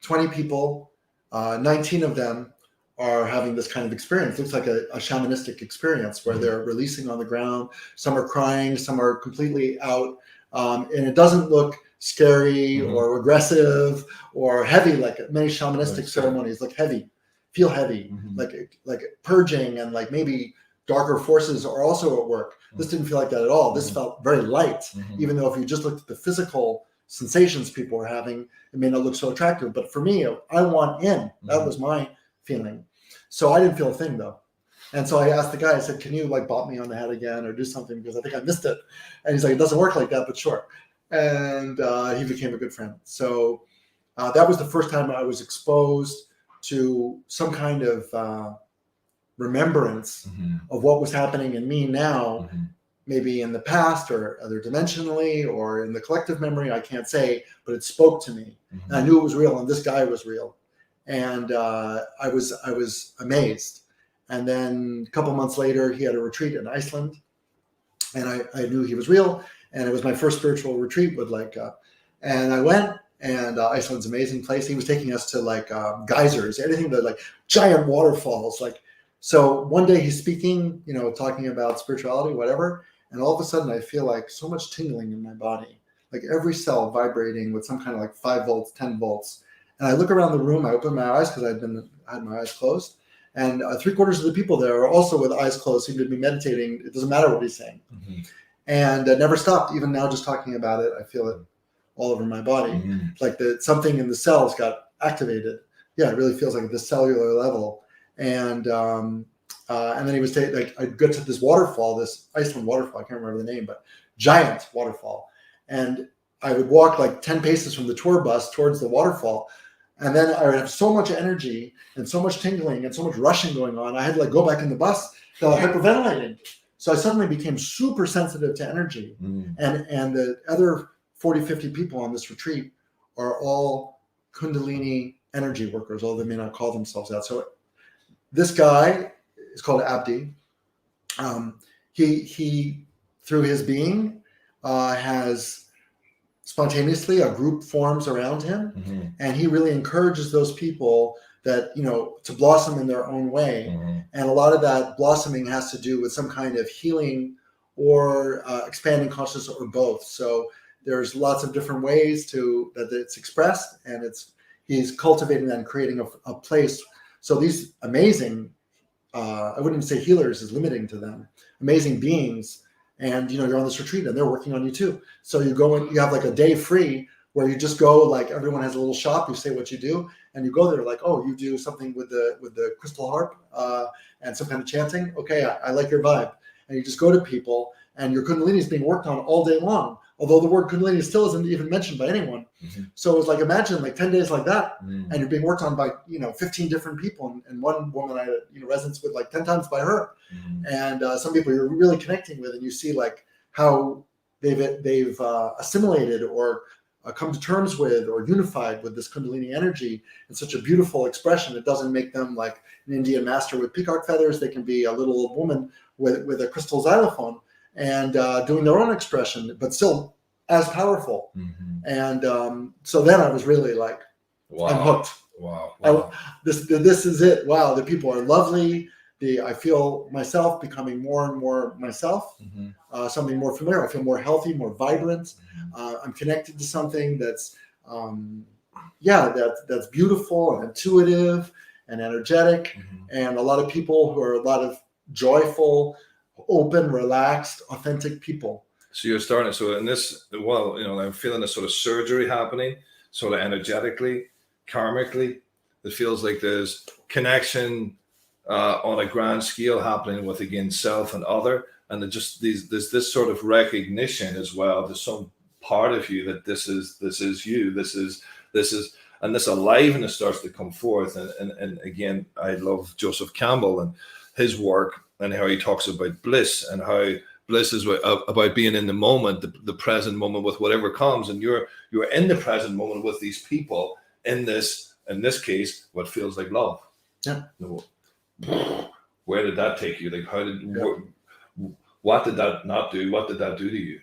20 people, 19 of them are having this kind of experience. It looks like a shamanistic experience where they're releasing on the ground. Some are crying, some are completely out. And it doesn't look scary or aggressive or heavy like many shamanistic ceremonies. Look heavy, feel heavy, like purging, and like maybe darker forces are also at work. This didn't feel like that at all. This felt very light, even though if you just looked at the physical sensations people were having, it may not look so attractive. But for me, I want in. That was my feeling. So I didn't feel a thing though. And so I asked the guy, I said, can you like bop me on the head again or do something, because I think I missed it. And he's like, it doesn't work like that, but sure. And he became a good friend. So that was the first time I was exposed to some kind of remembrance of what was happening in me now, maybe in the past or other dimensionally or in the collective memory, I can't say, but it spoke to me. And I knew it was real, and this guy was real. And I was amazed. And then a couple months later, he had a retreat in Iceland, and I knew he was real. And it was my first spiritual retreat with and I went, and Iceland's an amazing place. He was taking us to like geysers, anything that like giant waterfalls. So one day he's speaking, you know, talking about spirituality, whatever. And all of a sudden I feel like so much tingling in my body, like every cell vibrating with some kind of like 5 volts, 10 volts. And I look around the room, I open my eyes because I had my eyes closed. And 3/4 of the people there are also with eyes closed, seem to be meditating. It doesn't matter what he's saying. And never stopped. Even now, just talking about it, I feel it all over my body. Like something in the cells got activated. Yeah, it really feels like at the cellular level. And then he was like, I got to this waterfall, this Iceland waterfall. I can't remember the name, but giant waterfall. And I would walk like 10 paces from the tour bus towards the waterfall. And then I would have so much energy and so much tingling and so much rushing going on. I had to like go back in the bus, hyperventilating. So I suddenly became super sensitive to energy. And the other 40, 50 people on this retreat are all Kundalini energy workers, although they may not call themselves that. So this guy is called Abdi. He through his being, has spontaneously a group forms around him, and he really encourages those people that, to blossom in their own way. And a lot of that blossoming has to do with some kind of healing or expanding consciousness or both. So there's lots of different ways that it's expressed, and he's cultivating that and creating a place. So these amazing, I wouldn't even say healers is limiting to them, amazing beings. And, you're on this retreat and they're working on you too. So you go and you have like a day free where you just go, like everyone has a little shop, you say what you do, and you go there like, oh, you do something with the crystal harp and some kind of chanting. Okay, I like your vibe. And you just go to people, and your Kundalini is being worked on all day long, although the word Kundalini still isn't even mentioned by anyone. So it's like, imagine like 10 days like that, and you're being worked on by 15 different people, and one woman I resonates with like 10 times by her, and some people you're really connecting with, and you see like how they've assimilated or come to terms with or unified with this Kundalini energy in such a beautiful expression. It doesn't make them like an Indian master with peacock feathers. They can be a little old woman with a crystal xylophone and doing their own expression, but still as powerful. And so then I was really like, wow. I'm hooked. Wow. This is it. Wow, the people are lovely. I feel myself becoming more and more myself, something more familiar. I feel more healthy, more vibrant. I'm connected to something that's, that's beautiful and intuitive and energetic. And a lot of people who are a lot of joyful, open, relaxed, authentic people. So you're starting, so in this, I'm feeling a sort of surgery happening, sort of energetically, karmically. It feels like there's connection on a grand scale happening with, again, self and other. And there's this sort of recognition as well. There's some part of you that this is you, this is, and this aliveness starts to come forth. And again, I love Joseph Campbell and his work, and how he talks about bliss, and how bliss is about being in the moment, the present moment with whatever comes. And you're in the present moment with these people in this case, what feels like love. Yeah. Where did that take you? Like, what did that not do? What did that do to you?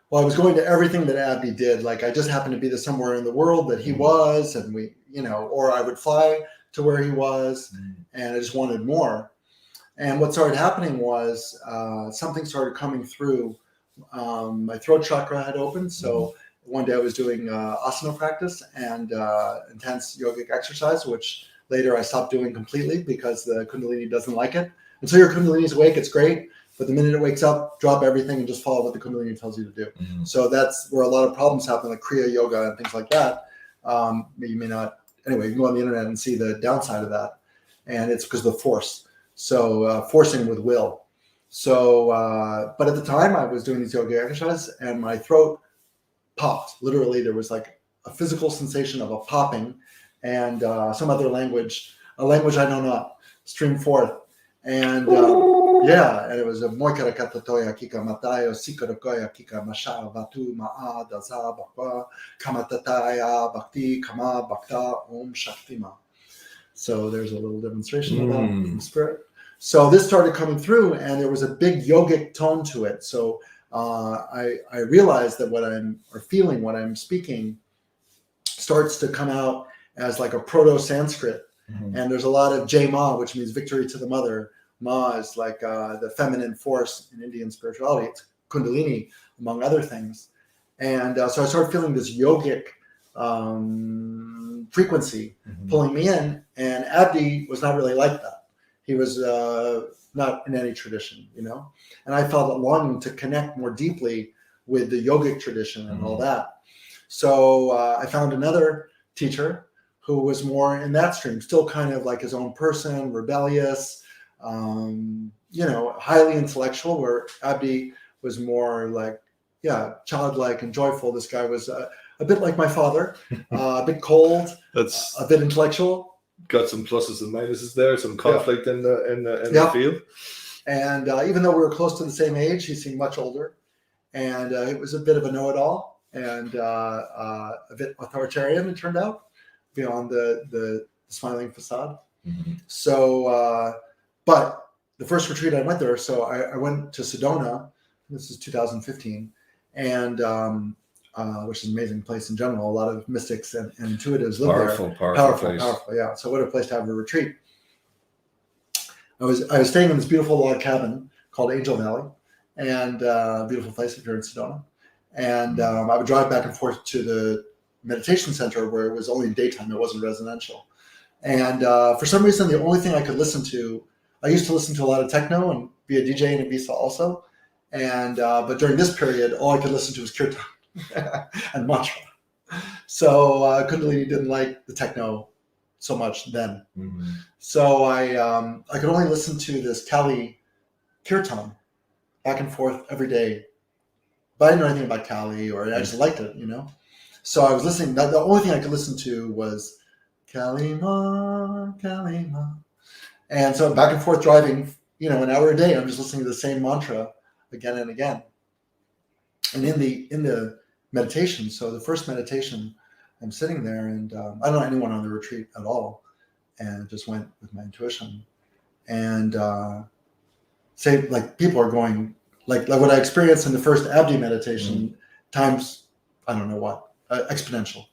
Well, I was going to everything that Abdi did. Like, I just happened to be somewhere in the world that he was, and we, or I would fly to where he was, and I just wanted more. And what started happening was something started coming through. My throat chakra had opened. So one day I was doing asana practice and intense yogic exercise, which later I stopped doing completely because the Kundalini doesn't like it. Until your Kundalini is awake, it's great. But the minute it wakes up, drop everything and just follow what the Kundalini tells you to do. So that's where a lot of problems happen, like Kriya Yoga and things like that. You may not. Anyway, you can go on the internet and see the downside of that. And it's because of the force. So forcing with will. So, but at the time I was doing these yoga exercises and my throat popped. Literally, there was like a physical sensation of a popping, and some other language, a language I know not, streamed forth. And and it was a moikara katatoya kika matayo sikarakoya kika masha vatu ma'a daza bakwa kamatataya bhakti kama bhakta om shaktima. So there's a little demonstration of that from spirit. So this started coming through, and there was a big yogic tone to it. So I realized that what I'm speaking starts to come out as like a proto-Sanskrit. And there's a lot of Jai Ma, which means victory to the mother. Ma is like the feminine force in Indian spirituality. It's Kundalini, among other things. And so I started feeling this yogic frequency pulling me in, and Abdi was not really like that. He was not in any tradition, and I felt a longing to connect more deeply with the yogic tradition and all that. So I found another teacher who was more in that stream, still kind of like his own person, rebellious, highly intellectual, where Abdi was more like childlike and joyful. This guy was a bit like my father, a bit cold, That's a bit intellectual. got some pluses and minuses there, some conflict in the field. And even though we were close to the same age, he seemed much older. And it was a bit of a know-it-all and a bit authoritarian, it turned out, beyond the smiling facade. Mm-hmm. So, but the first retreat I went there, so I went to Sedona. This is 2015, and which is an amazing place in general. A lot of mystics and intuitives live there. Powerful, yeah. So what a place to have a retreat. I was staying in this beautiful log cabin called Angel Valley, and beautiful place if you're in Sedona. And I would drive back and forth to the meditation center where it was only daytime; it wasn't residential. And for some reason, the only thing I could listen to, I used to listen to a lot of techno and be a DJ in Ibiza also. And but during this period, all I could listen to was kirtan and mantra. So Kundalini didn't like the techno so much then. Mm-hmm. So I could only listen to this Kali kirtan back and forth every day. But I didn't know anything about Kali, or I just liked it, So I was listening. The only thing I could listen to was Kali Ma, Kali Ma. And so back and forth driving, an hour a day, I'm just listening to the same mantra again and again. And in the meditation, so the first meditation, I'm sitting there and I don't know anyone on the retreat at all, and just went with my intuition. And say like people are going like what I experienced in the first Abdi meditation times I don't know what exponential.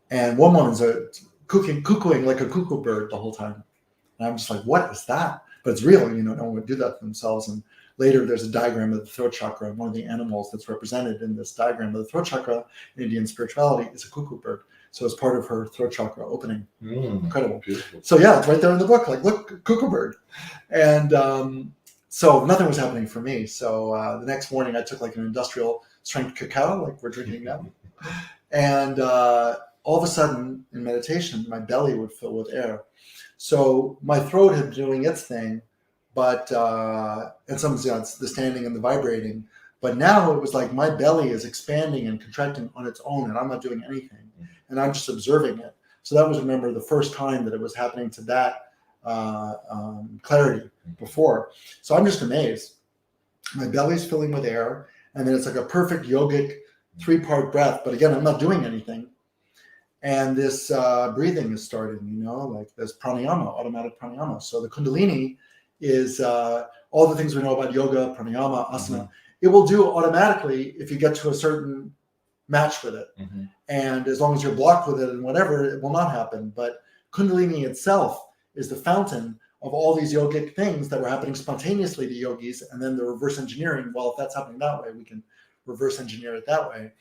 And one woman's cuckooing like a cuckoo bird the whole time, and I'm just like, what is that? But it's real, no one would do that to themselves. And later, there's a diagram of the throat chakra. One of the animals that's represented in this diagram of the throat chakra in Indian spirituality is a cuckoo bird. So it's part of her throat chakra opening. Incredible. Beautiful. So yeah, it's right there in the book. Like, look, cuckoo bird. And so nothing was happening for me. So the next morning, I took like an industrial strength cacao, like we're drinking now. And all of a sudden, in meditation, my belly would fill with air. So my throat had been doing its thing, but and sometimes it's the standing and the vibrating. But now it was like my belly is expanding and contracting on its own, and I'm not doing anything, and I'm just observing it. So that was, remember, the first time that it was happening to that clarity before. So I'm just amazed. My belly's filling with air, and then it's like a perfect yogic 3-part breath. But again, I'm not doing anything. And this breathing is starting, like this pranayama, automatic pranayama. So the Kundalini is all the things we know about yoga, pranayama, asana. Mm-hmm. It will do automatically if you get to a certain match with it. Mm-hmm. And as long as you're blocked with it and whatever, it will not happen. But Kundalini itself is the fountain of all these yogic things that were happening spontaneously to yogis. And then the reverse engineering, well, if that's happening that way, we can reverse engineer it that way.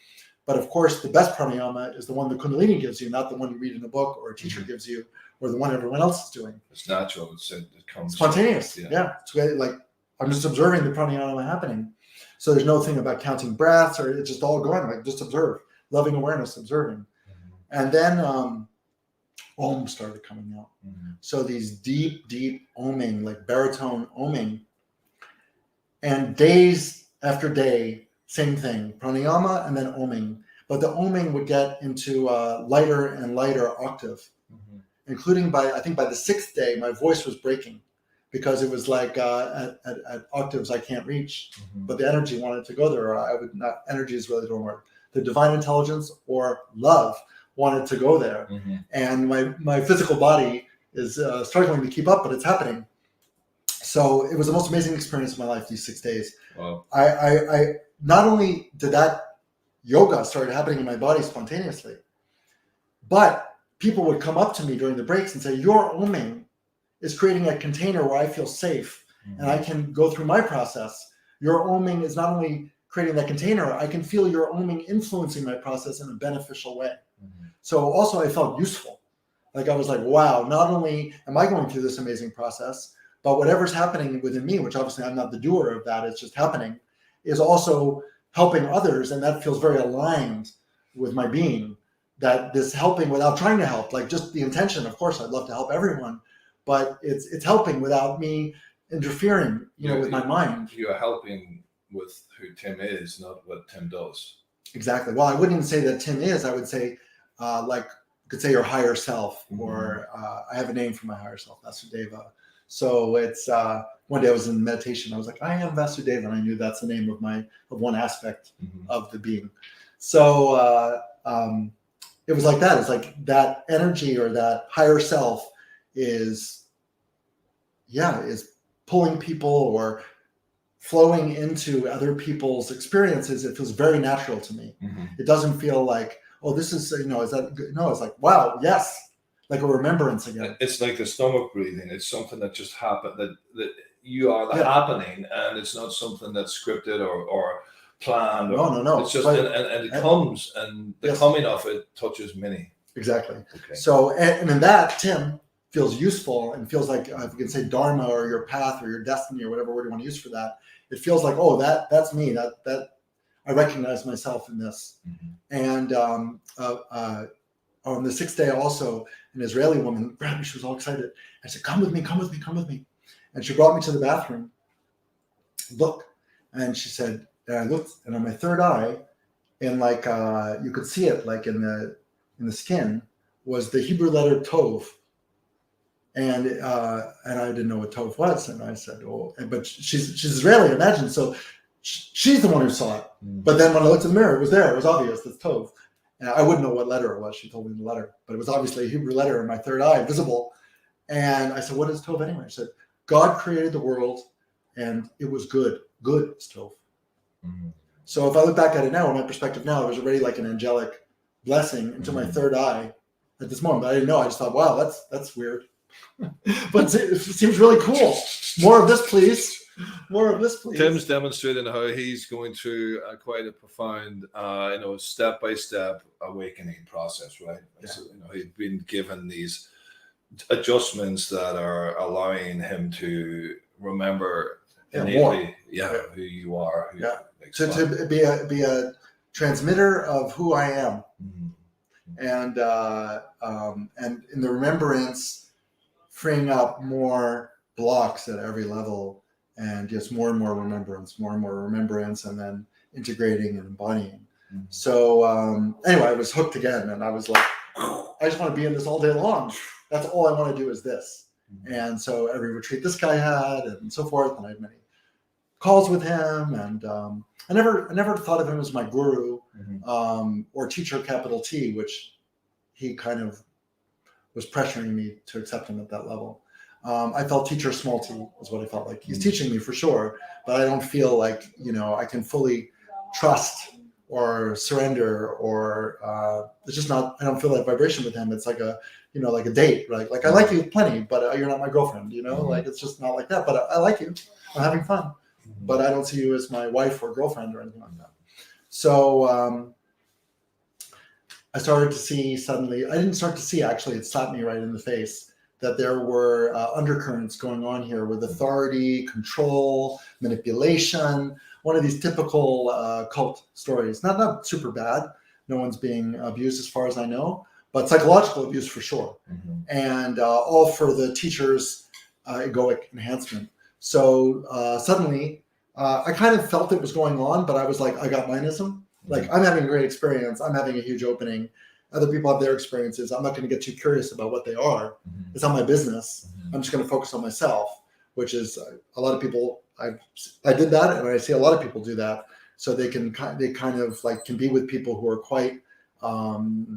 But of course, the best pranayama is the one the Kundalini gives you, not the one you read in a book or a teacher gives you, or the one everyone else is doing. It's natural. It comes spontaneous. Yeah. It's like I'm just observing the pranayama happening. So there's no thing about counting breaths, or it's just all going like just observe, loving awareness, observing. Mm-hmm. And then Om started coming out. Mm-hmm. So these deep oming, like baritone oming, and days after day. Same thing, pranayama and then oming. But the oming would get into a lighter and lighter octave, including by the 6th day, my voice was breaking because it was like at octaves I can't reach, but the energy wanted to go there. I would not, energy is really the wrong word. The divine intelligence or love wanted to go there. Mm-hmm. And my physical body is struggling to keep up, but it's happening. So it was the most amazing experience of my life, these 6 days. Wow. I not only did that yoga start happening in my body spontaneously, but people would come up to me during the breaks and say, your oming is creating a container where I feel safe and I can go through my process. Your oming is not only creating that container, I can feel your oming influencing my process in a beneficial way. Mm-hmm. So also I felt useful. Like I was like, wow, not only am I going through this amazing process, but whatever's happening within me, which obviously I'm not the doer of that, it's just happening, is also helping others. And that feels very aligned with my being, that this helping without trying to help, like just the intention, of course, I'd love to help everyone, but it's helping without me interfering, with my mind. You're helping with who Tim is, not what Tim does. Exactly. Well, I wouldn't even say that Tim is. I would say, like, you could say your higher self, or I have a name for my higher self, Vāsudeva. So it's one day I was in meditation. I was like, I am Vāsudeva, and I knew that's the name of one aspect of the being. So it was like that. It's like that energy or that higher self is pulling people or flowing into other people's experiences. It feels very natural to me. It doesn't feel like, oh, this is, is that good? No, it's like, wow, yes, like a remembrance again. It's like the stomach breathing. It's something that just happened, that you are the happening, and it's not something that's scripted or planned. No. It's just, and it comes, and the coming of it touches many. Exactly. Okay. So, and in that, Tim feels useful and feels like, if you can say dharma or your path or your destiny or whatever word you want to use for that, it feels like, oh, that's me. That I recognize myself in this. And on the sixth day, also, an Israeli woman grabbed me. She was all excited. I said, come with me. And she brought me to the bathroom. Look. And she said, and I looked, and on my third eye, and like you could see it, like in the skin, was the Hebrew letter Tov. And I didn't know what Tov was. And I said, oh, but she's Israeli, imagine. So she's the one who saw it. But then when I looked in the mirror, it was there. It was obvious. That's Tov. And I wouldn't know what letter it was. She told me the letter. But it was obviously a Hebrew letter in my third eye, visible. And I said, what is Tov anyway? She said, God created the world, and it was good. Good is Tov. So if I look back at it now, in my perspective now, it was already like an angelic blessing into my third eye at this moment. But I didn't know. I just thought, wow, that's weird. But it seems really cool. More of this, please. More of this, please. Tim's demonstrating how he's going through quite a profound, step-by-step awakening process, right? Yeah. So, he's been given these adjustments that are allowing him to remember innately, who you are. To be a transmitter of who I am, and in the remembrance, freeing up more blocks at every level, and just more and more remembrance, and then integrating and embodying. So anyway, I was hooked again, and I was like, I just want to be in this all day long. That's all I want to do is this. And so every retreat this guy had, and so forth, and I had many calls with him, and I never thought of him as my guru or teacher, capital T, which he kind of was pressuring me to accept him at that level. I felt teacher, small t, is what I felt like. He's teaching me for sure, but I don't feel like, I can fully trust or surrender, or it's just not, I don't feel that vibration with him. It's like a, like a date, right? Like I like you plenty, but you're not my girlfriend, like it's just not like that, but I like you. I'm having fun, but I don't see you as my wife or girlfriend or anything like that. So I started to see suddenly, I didn't start to see, actually, it slapped me right in the face, that there were undercurrents going on here with authority, control, manipulation, one of these typical cult stories. Not super bad. No one's being abused as far as I know, but psychological abuse for sure. And all for the teacher's egoic enhancement. So suddenly, I kind of felt it was going on, but I was like, I got mineism. Like, I'm having a great experience. I'm having a huge opening. Other people have their experiences. I'm not going to get too curious about what they are. It's not my business. I'm just going to focus on myself, which is a lot of people. I did that, and I see a lot of people do that. So they kind of like can be with people who are quite not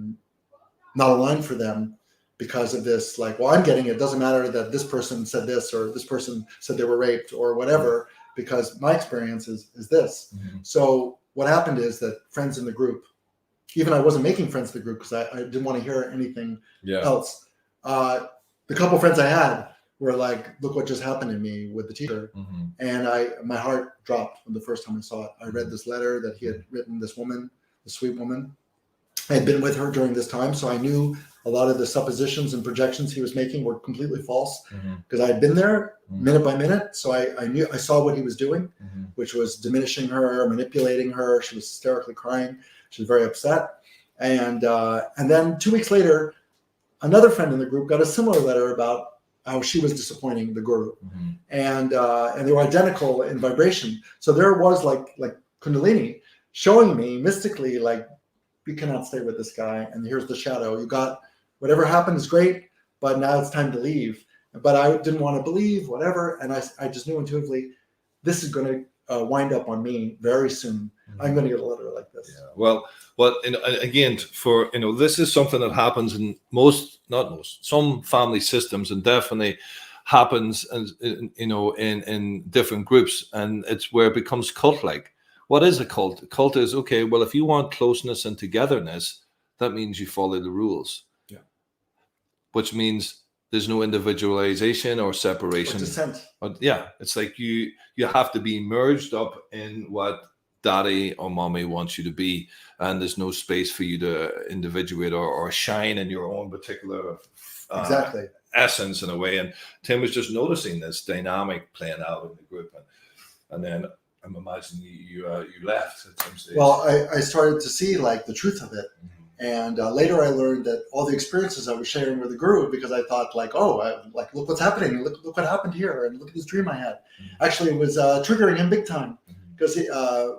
aligned for them because of this. Like, well, I'm getting it. It doesn't matter that this person said this or this person said they were raped or whatever, because my experience is this. So what happened is that friends in the group, even I wasn't making friends in the group because I didn't want to hear anything else. The couple friends I had were like, look what just happened to me with the teacher. And my heart dropped from the first time I saw it. I read this letter that he had written, this woman, the sweet woman. I had been with her during this time, so I knew a lot of the suppositions and projections he was making were completely false because I had been there minute by minute. So I saw what he was doing, which was diminishing her, manipulating her. She was hysterically crying. She was very upset. And then 2 weeks later, another friend in the group got a similar letter about how she was disappointing the guru, and they were identical in vibration. So there was like Kundalini showing me mystically, like, you cannot stay with this guy, and here's the shadow. You got whatever happened is great, but now it's time to leave. But I didn't want to believe whatever, and I just knew intuitively this is going to wind up on me very soon. I'm going to get a letter like this. Yeah. Well, again, for this is something that happens in some family systems, and definitely happens, in different groups, and it's where it becomes cult-like. What is a cult? A cult is, okay, well, if you want closeness and togetherness, that means you follow the rules. Yeah. Which means there's no individualization or separation. Or dissent. Yeah, it's like you have to be merged up in what daddy or mommy wants you to be, and there's no space for you to individuate or shine in your own particular Exactly. essence in a way. And Tim was just noticing this dynamic playing out in the group, and then I'm imagining you left at some stage. Well, I started to see like the truth of it. And later I learned that all the experiences I was sharing with the guru, because I thought like, look what's happening. Look what happened here. And look at this dream I had. Actually, it was triggering him big time, because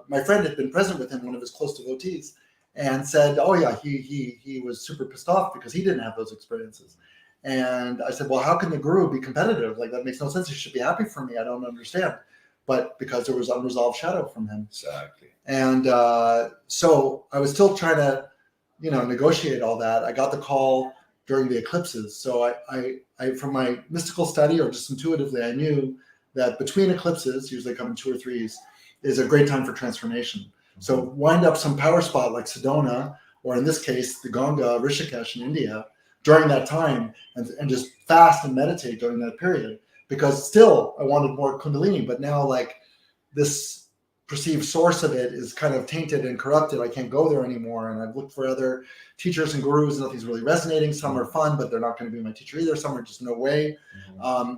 my friend had been present with him, one of his close devotees, and said, oh yeah, he was super pissed off because he didn't have those experiences. And I said, well, how can the guru be competitive? Like, that makes no sense. He should be happy for me. I don't understand. But because there was unresolved shadow from him. Exactly. And so I was still trying to, negotiate all that. I got the call during the eclipses. So I from my mystical study, or just intuitively, I knew that between eclipses, usually come in 2 or 3s, is a great time for transformation. So wind up some power spot like Sedona, or in this case, the Ganga, Rishikesh in India, during that time, and just fast and meditate during that period. Because still I wanted more Kundalini, but now like this perceived source of it is kind of tainted and corrupted. I can't go there anymore. And I've looked for other teachers and gurus. Nothing's really resonating. Some are fun, but they're not going to be my teacher either. Some are just no way.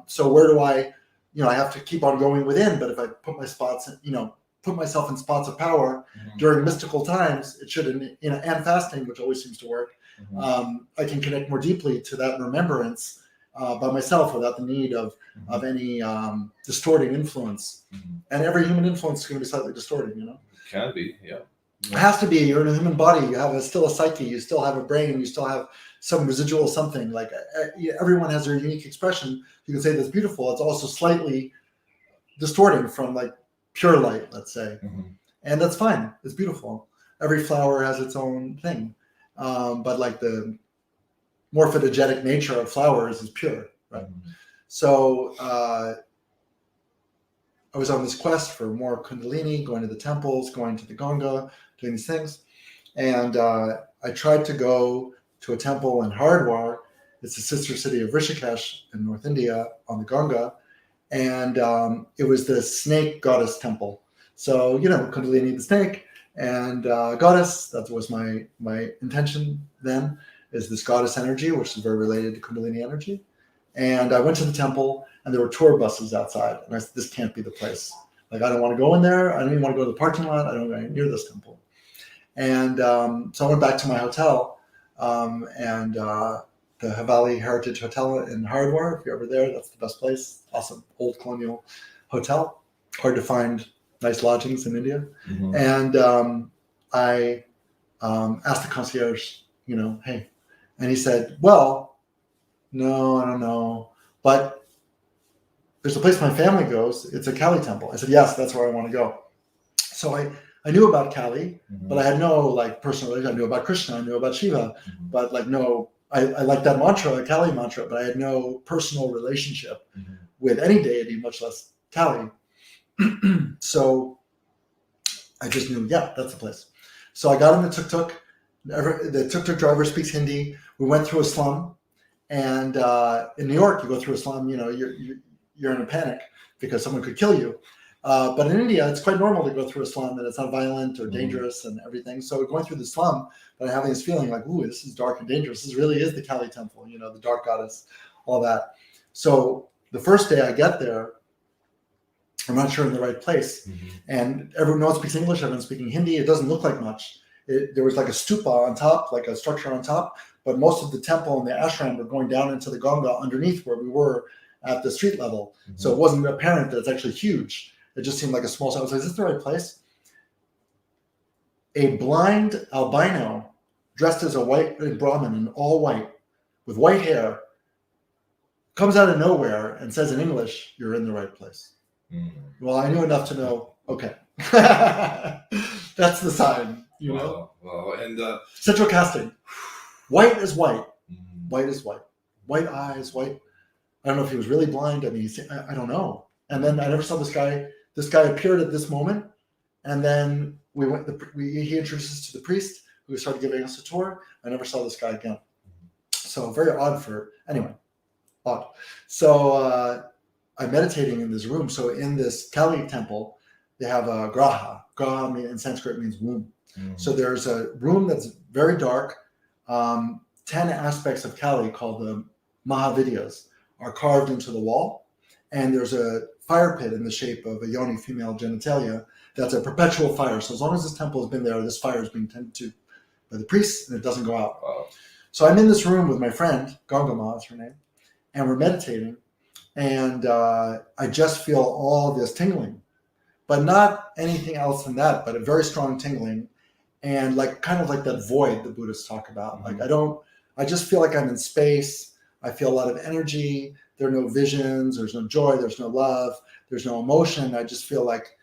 So where do I have to keep on going within. But if I put myself in spots of power during mystical times, it should, and fasting, which always seems to work. I can connect more deeply to that remembrance by myself, without the need of any distorting influence. And every human influence is going to be slightly distorting, It can be, yeah. It has to be. You're in a human body. You have still a psyche. You still have a brain. You still have some residual something. Like everyone has their unique expression. You can say that's beautiful. It's also slightly distorting from like pure light, let's say. And that's fine. It's beautiful. Every flower has its own thing. But like the morphogenetic nature of flowers is pure, right? So I was on this quest for more Kundalini, going to the temples, going to the Ganga, doing these things. And I tried to go to a temple in Haridwar. It's a sister city of Rishikesh in North India on the Ganga. And it was the snake goddess temple. So, Kundalini, the snake, and goddess, that was my intention then, is this goddess energy, which is very related to Kundalini energy. And I went to the temple, and there were tour buses outside. And I said, this can't be the place. Like, I don't want to go in there. I don't even want to go to the parking lot. I don't want to go near this temple. And so I went back to my hotel, and the Havali Heritage Hotel in Haridwar. If you're ever there, that's the best place. Awesome old colonial hotel. Hard to find nice lodgings in India. And I asked the concierge, hey. And he said, well, no, I don't know. But there's a place my family goes. It's a Kali temple. I said, yes, that's where I want to go. So I knew about Kali, but I had no personal relationship. I knew about Krishna. I knew about Shiva. But I like that mantra, the Kali mantra, but I had no personal relationship with any deity, much less Kali. So I just knew, yeah, that's the place. So I got in the tuk-tuk. The tuk-tuk driver speaks Hindi. We went through a slum. And in New York, you go through a slum, you're in a panic because someone could kill you. But in India, it's quite normal to go through a slum, and it's not violent or dangerous and everything. So going through the slum, but I'm having this feeling like, ooh, this is dark and dangerous. This really is the Kali temple, the dark goddess, all that. So the first day I get there, I'm not sure in the right place. And everyone else speaks English, everyone's speaking Hindi. It doesn't look like much. There was like a stupa on top, like a structure on top, but most of the temple and the ashram were going down into the Ganga underneath where we were at the street level. So it wasn't apparent that it's actually huge. It just seemed like a small. I was like, is this the right place? A blind albino dressed as a white Brahmin in all white with white hair comes out of nowhere and says in English, "You're in the right place." Well, I knew enough to know, okay. That's the sign, you know? Wow. And central casting. White is white. White is white. White eyes, white. I don't know if he was really blind. I mean, I don't know. And then I never saw this guy. This guy appeared at this moment. And then he introduced us to the priest who started giving us a tour. I never saw this guy again. So very odd odd. So I'm meditating in this room. So in this Kali temple, they have a graha. Graha in Sanskrit means womb. So there's a room that's very dark. 10 aspects of Kali called the Mahavidyas are carved into the wall. And there's a fire pit in the shape of a yoni, female genitalia. That's a perpetual fire. So as long as this temple has been there, this fire is being tended to by the priests and it doesn't go out. Wow. So I'm in this room with my friend, Gangama is her name, and we're meditating. And I just feel all this tingling, but not anything else than that, but a very strong tingling. And kind of like that void the Buddhists talk about. I just feel like I'm in space. I feel a lot of energy. There are no visions. There's no joy. There's no love. There's no emotion. I just feel like,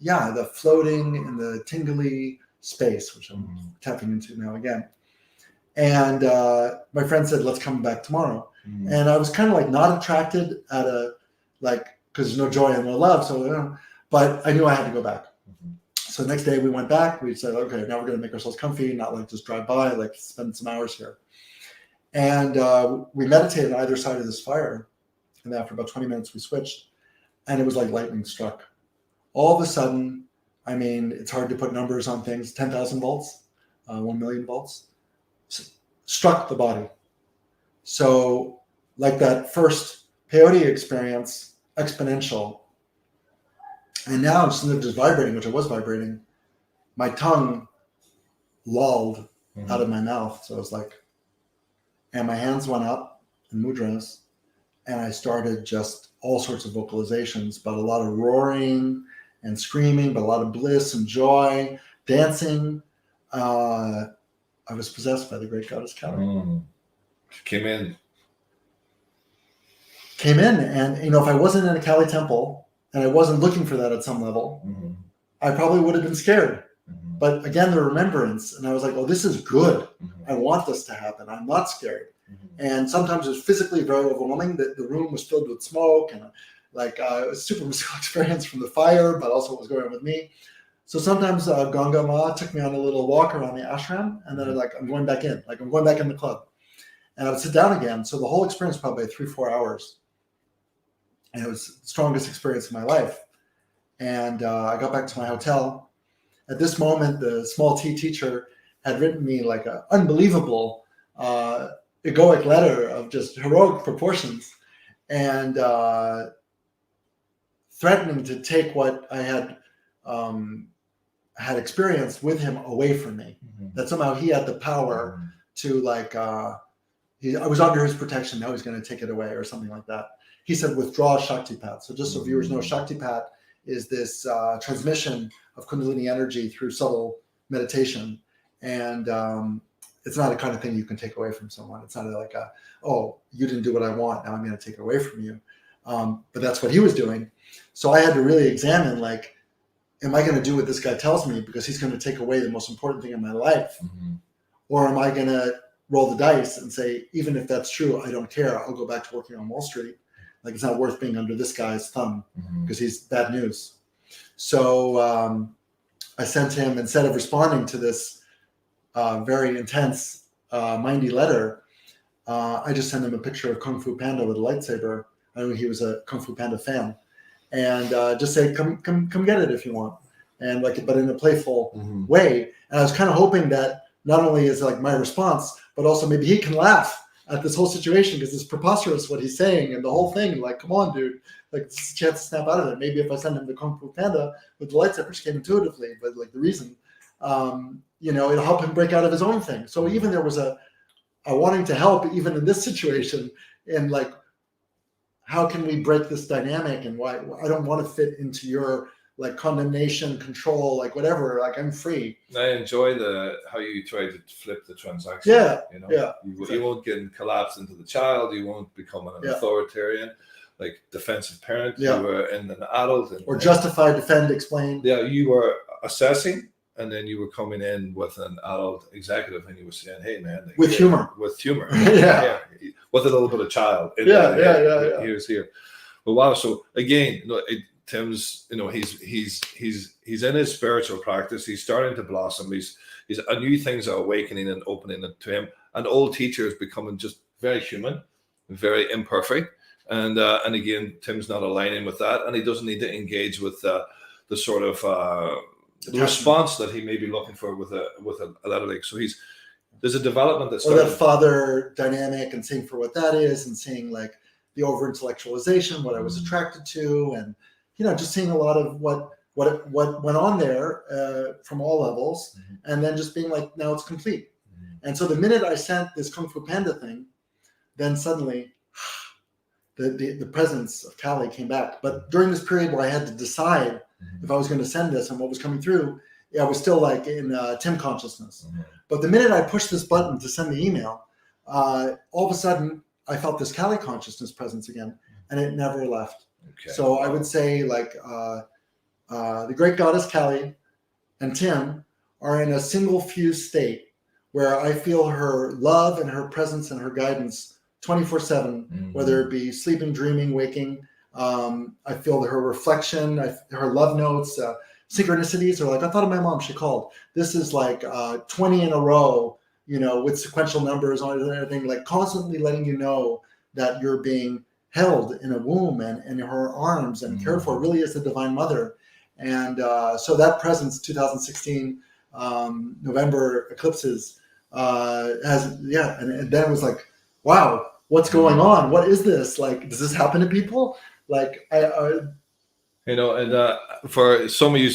the floating and the tingly space, which I'm tapping into now again. And my friend said, let's come back tomorrow. And I was kind of not attracted because there's no joy and no love. So, but I knew I had to go back. So the next day we went back. We said, okay, now we're going to make ourselves comfy, not just drive by, spend some hours here. And we meditated on either side of this fire. And after about 20 minutes, we switched. And it was like lightning struck. All of a sudden, I mean, it's hard to put numbers on things. 10,000 volts, 1 million volts, struck the body. So like that first peyote experience, exponential. And now instead of just vibrating, which I was vibrating, my tongue lolled out of my mouth. So I was and my hands went up in mudras, and I started just all sorts of vocalizations, but a lot of roaring and screaming, but a lot of bliss and joy, dancing. I was possessed by the great goddess Kali. Came in, and if I wasn't in a Kali temple and I wasn't looking for that at some level, I probably would have been scared. But again, the remembrance, and I was like, oh, this is good. I want this to happen. I'm not scared. And sometimes it was physically very overwhelming. The room was filled with smoke, and it was a super mystical experience from the fire, but also what was going on with me. So sometimes Ganga Ma took me on a little walk around the ashram, and then I'm going back in, I'm going back in the club. And I would sit down again. So the whole experience probably 3-4 hours. And it was the strongest experience of my life. And I got back to my hotel. At this moment, the small T teacher had written me an unbelievable egoic letter of just heroic proportions, and threatening to take what I had experienced with him away from me. That somehow he had the power to I was under his protection. Now he's going to take it away or something like that. He said, withdraw Shaktipat. So just so viewers know, Shaktipat is this transmission of Kundalini energy through subtle meditation. And it's not a kind of thing you can take away from someone. It's not oh, you didn't do what I want, now I'm going to take it away from you. But that's what he was doing. So I had to really examine, am I going to do what this guy tells me because he's going to take away the most important thing in my life? Or am I going to roll the dice and say, even if that's true, I don't care. I'll go back to working on Wall Street. It's not worth being under this guy's thumb because he's bad news. So I sent him, instead of responding to this very intense, mindy letter, I just sent him a picture of Kung Fu Panda with a lightsaber. I knew he was a Kung Fu Panda fan. And just say, come get it if you want. And but in a playful way. And I was kind of hoping that not only is my response, but also maybe he can laugh at this whole situation because it's preposterous what he's saying and the whole thing. Come on, dude. This is a chance to snap out of it. Maybe if I send him the Kung Fu Panda with the lightsaber, which came intuitively, but the reason, it'll help him break out of his own thing. So even there was a wanting to help even in this situation, and like, how can we break this dynamic, and why I don't want to fit into your like condemnation, control, like whatever, like I'm free. I enjoy how you try to flip the transaction. Yeah. You know, Exactly. You won't get collapsed into the child. You won't become an authoritarian, like defensive parent. You were in an adult. Or justify, defend, explain. Yeah, you were assessing, and then you were coming in with an adult executive, and you were saying, "Hey, man," like, with humor. With humor. Yeah. With a little bit of child. Here's here. But wow. So again, Tim's, he's in his spiritual practice. He's starting to blossom. He's new things are awakening and opening to him. An old teacher is becoming just very human, very imperfect. And again, Tim's not aligning with that, and he doesn't need to engage with the sort of response that he may be looking for with a letter. So there's a development that's or that father dynamic, and seeing for what that is, and seeing like the over intellectualization, what I was attracted to, and just seeing a lot of what went on there from all levels, and then just being like, now it's complete. And so the minute I sent this Kung Fu Panda thing, then suddenly the presence of Kali came back. But during this period where I had to decide if I was going to send this and what was coming through, I was still like in Tim consciousness. But the minute I pushed this button to send the email, all of a sudden I felt this Kali consciousness presence again, and it never left. Okay. So I would say like the great goddess Kali and Tim are in a single fused state where I feel her love and her presence and her guidance 24/7, whether it be sleeping, dreaming, waking. I feel her reflection, her love notes, synchronicities are like, I thought of my mom, she called. This is like 20 in a row, with sequential numbers and everything, like constantly letting you know that you're being held in a womb and in her arms and cared for. It really is the Divine Mother. And so that presence, 2016 November eclipses, and then it was like, wow, what's going on? What is this? Like, does this happen to people? Like, and for some of you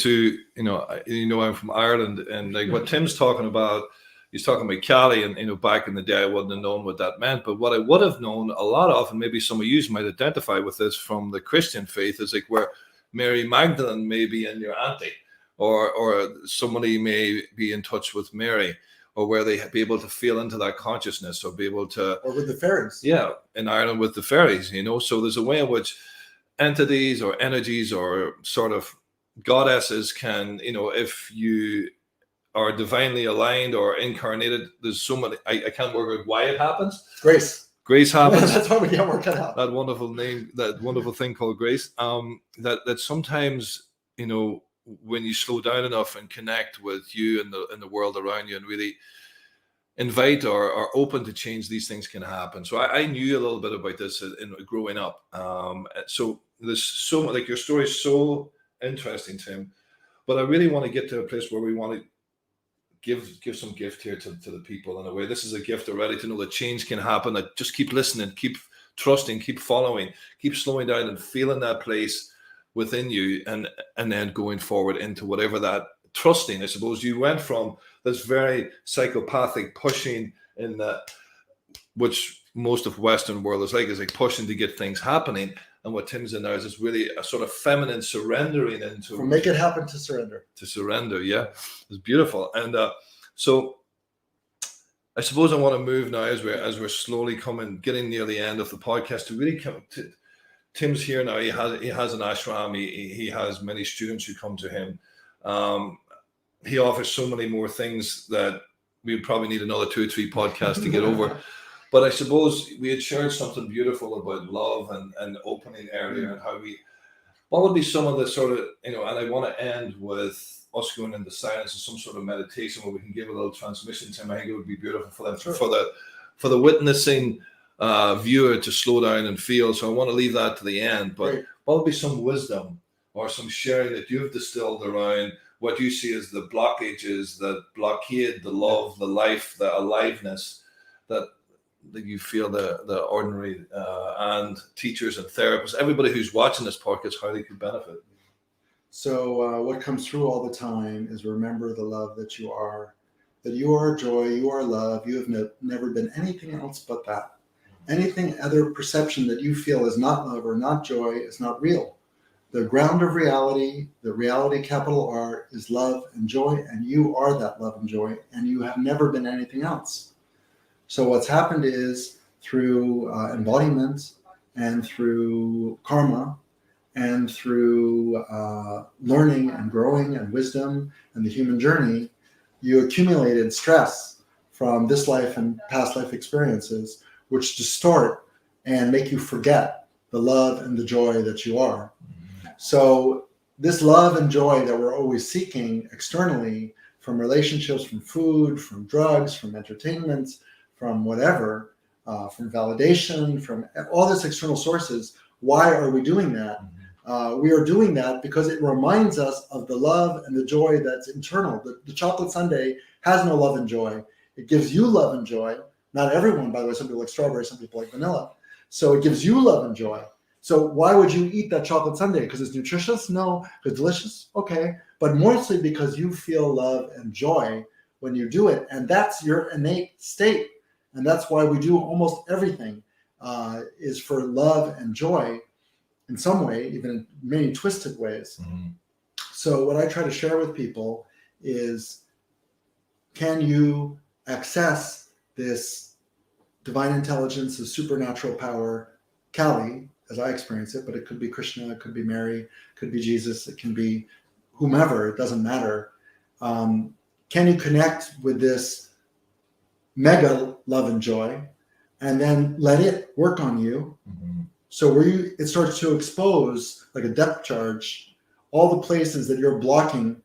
who, I'm from Ireland, and like what Tim's talking about, he's talking about Kali, and back in the day, I wouldn't have known what that meant. But what I would have known a lot of, and maybe some of you might identify with this from the Christian faith, is like where Mary Magdalene may be in your auntie, or somebody may be in touch with Mary, or where they be able to feel into that consciousness, or be able to, or with the fairies. Yeah, in Ireland with the fairies, So there's a way in which entities or energies or sort of goddesses can, if you are divinely aligned or incarnated, there's so many, I can't work out why it happens. Grace happens. That's why we can't work it out. That wonderful name, that wonderful thing called grace. That sometimes, when you slow down enough and connect with you and the world around you, and really invite or are open to change, these things can happen. So I knew a little bit about this in growing up. So there's so much, like, your story is so interesting, Tim. But I really want to get to a place where we want to give some gift here to the people in a way. This is a gift already, to know that change can happen. That just keep listening, keep trusting, keep following, keep slowing down and feeling that place within you, and then going forward into whatever that trusting. I suppose you went from this very psychopathic pushing in that, which most of Western world is like pushing to get things happening. And what Tim's in there is really a sort of feminine surrendering into. From make it happen to surrender. To surrender, yeah. It's beautiful. And so I suppose I want to move now as we're slowly getting near the end of the podcast, to really come to Tim's here now. He has an ashram. He has many students who come to him. He offers so many more things that we would probably need another 2 or 3 podcasts to get over. But I suppose we had shared something beautiful about love and opening earlier, and what would be some of the sort of, and I want to end with us going into silence and some sort of meditation where we can give a little transmission to him. I think it would be beautiful for them, for the witnessing viewer to slow down and feel. So I want to leave that to the end. But what would be some wisdom or some sharing that you've distilled around what you see as the blockages that blockade the love, the life, the aliveness that you feel the ordinary and teachers and therapists, everybody who's watching this podcast, how they could benefit? So what comes through all the time is remember the love that you are. that you are joy, you are love, you have never been anything else but that. Anything other perception that you feel is not love or not joy is not real. The ground of reality, the reality capital R, is love and joy, and you are that love and joy, and you have never been anything else. So what's happened is through embodiment and through karma and through learning and growing and wisdom and the human journey, you accumulated stress from this life and past life experiences, which distort and make you forget the love and the joy that you are. So this love and joy that we're always seeking externally, from relationships, from food, from drugs, from entertainment, from whatever, from validation, from all these external sources, why are we doing that? We are doing that because it reminds us of the love and the joy that's internal. The chocolate sundae has no love and joy. It gives you love and joy. Not everyone, by the way. Some people like strawberry, some people like vanilla. So it gives you love and joy. So why would you eat that chocolate sundae? Because it's nutritious? No. It's delicious? Okay. But mostly because you feel love and joy when you do it. And that's your innate state. And that's why we do almost everything is for love and joy in some way, even in many twisted ways. So what I try to share with people is, can you access this divine intelligence, the supernatural power, Kali, as I experience it, but it could be Krishna, it could be Mary, it could be Jesus, it can be whomever, it doesn't matter. Can you connect with this mega love and joy and then let it work on you? So it starts to expose, like a depth charge, all the places that you're blocking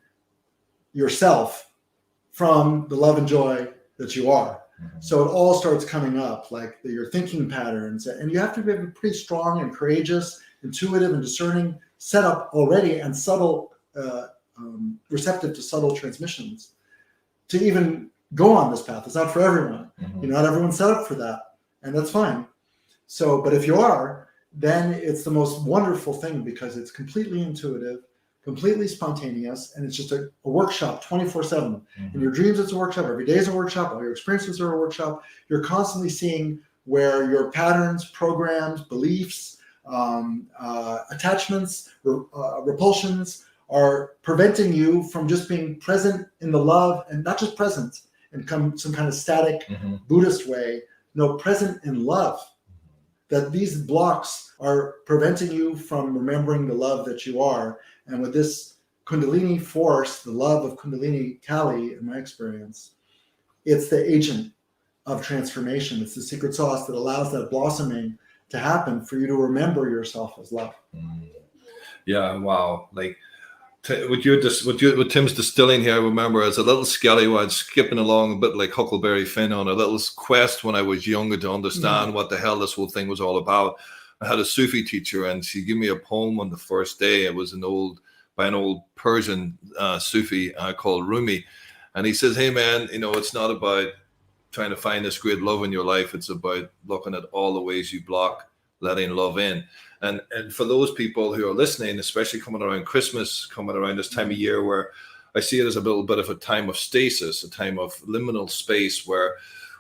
yourself from the love and joy that you are. So it all starts coming up, like your thinking patterns, and you have to be a pretty strong and courageous, intuitive and discerning setup already, and subtle, receptive to subtle transmissions to even go on this path. It's not for everyone. Not everyone's set up for that, and that's fine. So, but if you are, then it's the most wonderful thing because it's completely intuitive, completely spontaneous, and it's just a workshop 24/7. In your dreams, it's a workshop. Every day is a workshop. All your experiences are a workshop. You're constantly seeing where your patterns, programs, beliefs, attachments, repulsions are preventing you from just being present in the love, and not just present in some kind of static Buddhist way. No, present in love. That these blocks are preventing you from remembering the love that you are. And with this Kundalini force, the love of Kundalini Kali, in my experience, it's the agent of transformation. It's the secret sauce that allows that blossoming to happen for you to remember yourself as love. Yeah, wow. Like what Tim's distilling here, I remember as a little scallywag skipping along a bit like Huckleberry Finn on a little quest when I was younger to understand what the hell this whole thing was all about. I had a Sufi teacher, and she gave me a poem on the first day. It was by an old Persian Sufi called Rumi, and he says, "Hey man, it's not about trying to find this great love in your life. It's about looking at all the ways you block letting love in." And for those people who are listening, especially coming around Christmas, coming around this time of year, where I see it as a little bit of a time of stasis, a time of liminal space where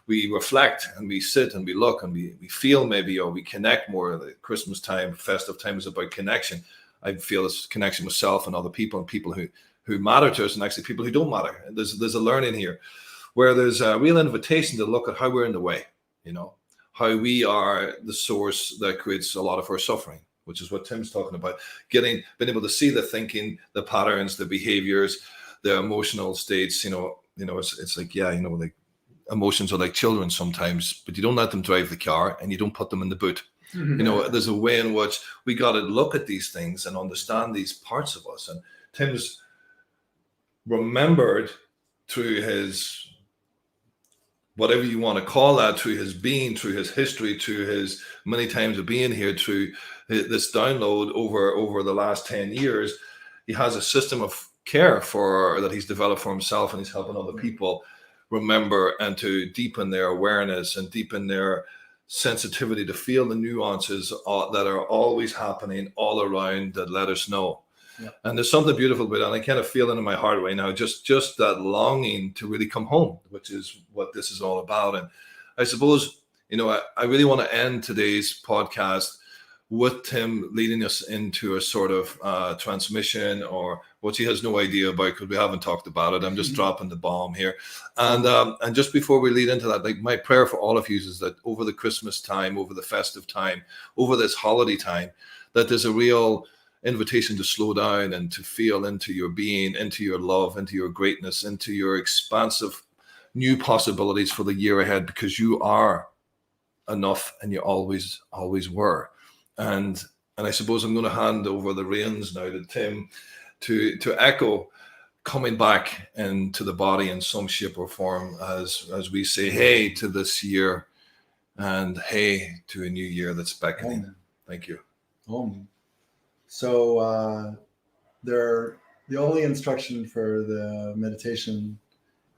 we reflect and we sit and we look and we feel maybe, or we connect more. The Christmas time, festive time is about connection. I feel this connection with self and other people, and people who matter to us, and actually people who don't matter. And there's a learning here where there's a real invitation to look at how we're in the way, how we are the source that creates a lot of our suffering, which is what Tim's talking about. Being able to see the thinking, the patterns, the behaviors, the emotional states. It's like, like emotions are like children sometimes, but you don't let them drive the car and you don't put them in the boot. There's a way in which we got to look at these things and understand these parts of us. And Tim's remembered through his, whatever you want to call that, through his being, through his history, through his many times of being here, through this download over the last 10 years, he has a system of care that he's developed for himself, and he's helping other people remember and to deepen their awareness and deepen their sensitivity to feel the nuances that are always happening all around that let us know. Yeah. And there's something beautiful about it. And I kind of feel it in my heart right now, just that longing to really come home, which is what this is all about. And I suppose, I really want to end today's podcast with Tim leading us into a sort of transmission, or what he has no idea about because we haven't talked about it. I'm just dropping the bomb here. And just before we lead into that, like, my prayer for all of you is that over the Christmas time, over the festive time, over this holiday time, that there's a real invitation to slow down and to feel into your being, into your love, into your greatness, into your expansive new possibilities for the year ahead, because you are enough and you always were. And I suppose I'm going to hand over the reins now to Tim to echo coming back into the body in some shape or form as we say hey to this year and hey to a new year that's beckoning. Thank you. So the only instruction for the meditation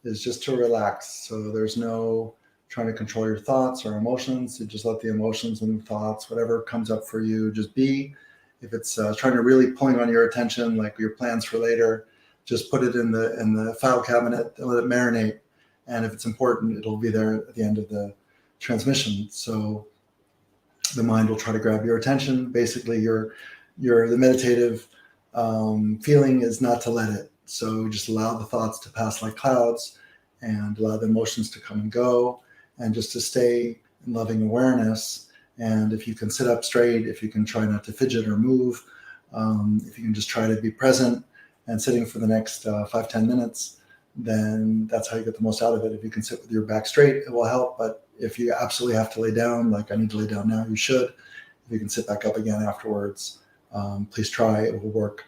is just to relax. So there's no trying to control your thoughts or emotions. You just let the emotions and the thoughts, whatever comes up for you, just be. If it's trying to really pulling on your attention, like your plans for later, just put it in the file cabinet and let it marinate. And if it's important, it'll be there at the end of the transmission. So the mind will try to grab your attention. Basically, the meditative feeling is not to let it. So just allow the thoughts to pass like clouds and allow the emotions to come and go, and just to stay in loving awareness. And if you can sit up straight, if you can try not to fidget or move, if you can just try to be present and sitting for the next 5-10 minutes, then that's how you get the most out of it. If you can sit with your back straight, it will help. But if you absolutely have to lay down, like I need to lay down now, you should. If you can sit back up again afterwards, please try. It will work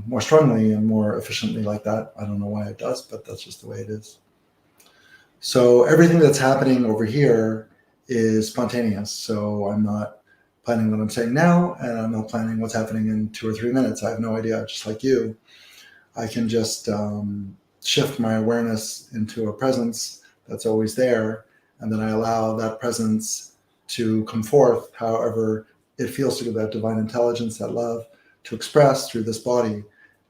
more strongly and more efficiently like that. I don't know why it does, but that's just the way it is. So everything that's happening over here is spontaneous. So I'm not planning what I'm saying now, and I'm not planning what's happening in 2 or 3 minutes. I have no idea, just like you. I can just shift my awareness into a presence that's always there, and then I allow that presence to come forth however it feels to that divine intelligence, that love, to express through this body.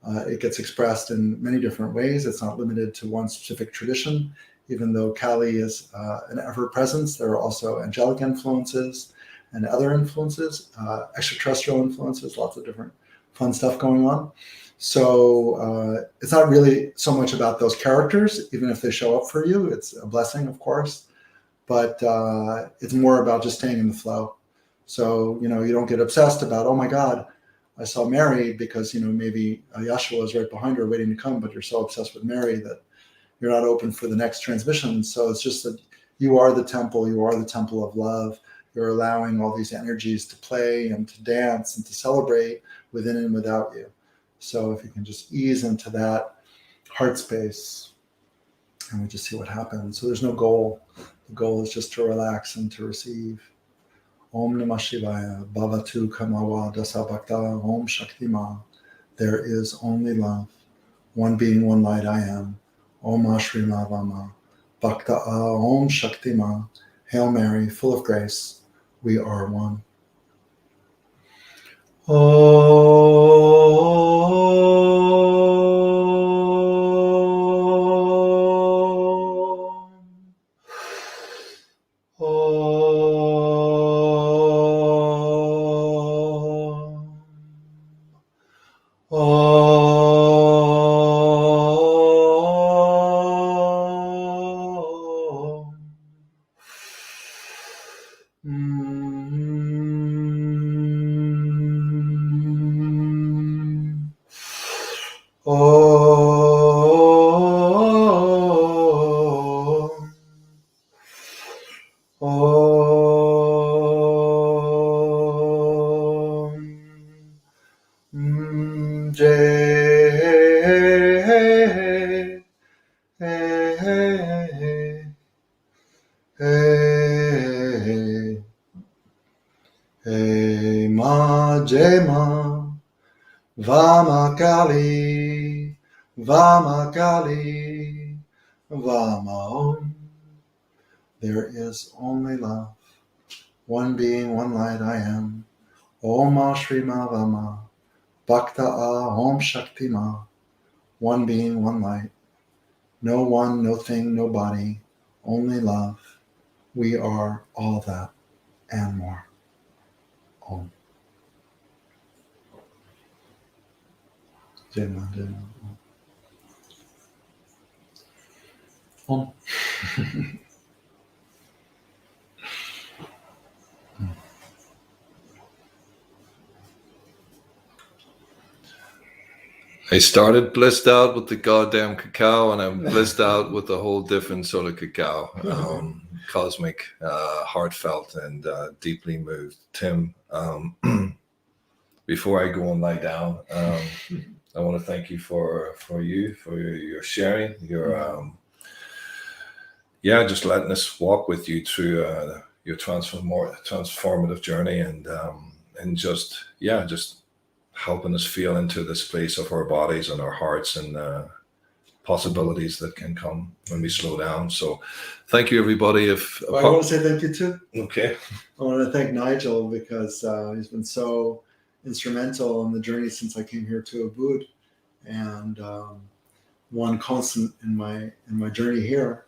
It gets expressed in many different ways. It's not limited to one specific tradition. Even though Kali is an ever-presence, there are also angelic influences and other influences, extraterrestrial influences, lots of different fun stuff going on. So it's not really so much about those characters, even if they show up for you. It's a blessing, of course, but it's more about just staying in the flow. So, you don't get obsessed about, oh my God, I saw Mary, because, maybe Yeshua is right behind her waiting to come, but you're so obsessed with Mary that you're not open for the next transmission. So it's just that you are the temple of love. You're allowing all these energies to play and to dance and to celebrate within and without you. So if you can just ease into that heart space, and we just see what happens. So there's no goal. The goal is just to relax and to receive. Om Namah Shivaya, Bhavatu Kamawa Dasa Bhakta, Om Shakti Ma. There is only love. One being, one light, I am. Om Ashrima Vāmā Bhakta Om Shakti Ma. Hail Mary, full of grace, we are one. Vāmā Kālī, Vāmā Kālī, Vāmā Om. There is only love. One being, one light, I am. Om Ashrima Vāmā Bhakta Om Shakti Ma, one being, one light. No one, no thing, no body, only love. We are all that and more. Om. Om. I started blissed out with the goddamn cacao, and I'm blissed out with a whole different sort of cacao. Cosmic, heartfelt, and deeply moved. Tim, before I go and lie down, I want to thank you for your sharing, just letting us walk with you through your transformative journey, and just helping us feel into this place of our bodies and our hearts and possibilities that can come when we slow down. So thank you, everybody. I want to say thank you too. Okay. I want to thank Nigel because he's been so instrumental in the journey since I came here to Ubud, and one constant in my journey here,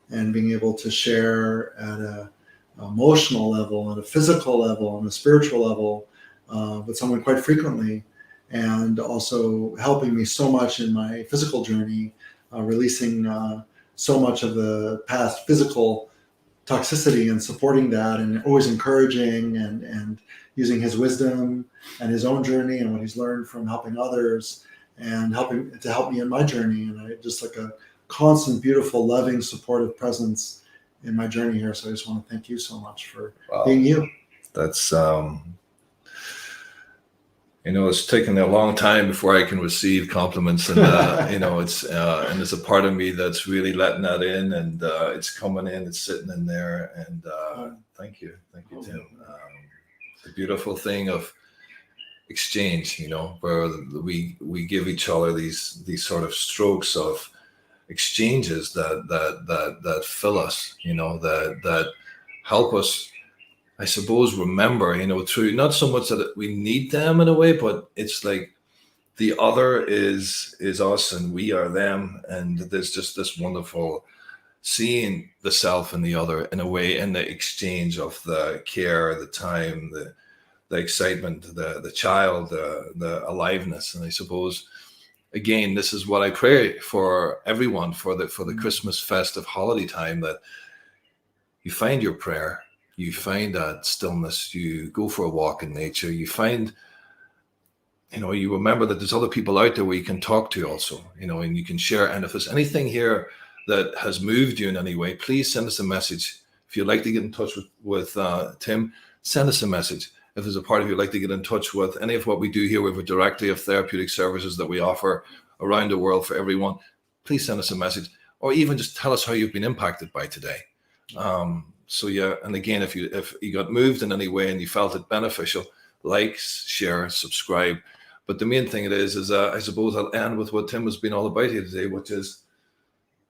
and being able to share at a emotional level, at a physical level, and a spiritual level with someone quite frequently, and also helping me so much in my physical journey, releasing so much of the past physical toxicity and supporting that, and always encouraging and using his wisdom and his own journey and what he's learned from helping others and helping to help me in my journey. And I just like a constant, beautiful, loving, supportive presence in my journey here. So I just want to thank you so much for being you. That's it's taken a long time before I can receive compliments, and it's and there's a part of me that's really letting that in, and it's coming in, it's sitting in there, and thank you, Tim. It's a beautiful thing of exchange, where we give each other these sort of strokes of exchanges that fill us, that help us, I suppose, remember, through not so much that we need them in a way, but it's like the other is us and we are them. And there's just this wonderful seeing the self and the other in a way, in the exchange of the care, the time, the excitement, the child, the aliveness. And I suppose, again, this is what I pray for everyone for the Christmas festive holiday time, that you find your prayer. You find that stillness, you go for a walk in nature, you find, you remember that there's other people out there where you can talk to also, and you can share. And if there's anything here that has moved you in any way, please send us a message. If you'd like to get in touch with Tim, send us a message. If there's a part of you who'd like to get in touch with any of what we do here, we have a directory of therapeutic services that we offer around the world for everyone. Please send us a message, or even just tell us how you've been impacted by today. So and again, if you got moved in any way and you felt it beneficial, like, share, subscribe. But the main thing is I suppose I'll end with what Tim has been all about here today, which is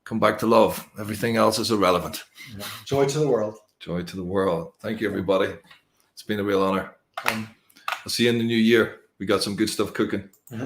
come back to love. Everything else is irrelevant. Yeah. Joy to the world. Joy to the world. Thank you, everybody. It's been a real honor. I'll see you in the new year. We got some good stuff cooking.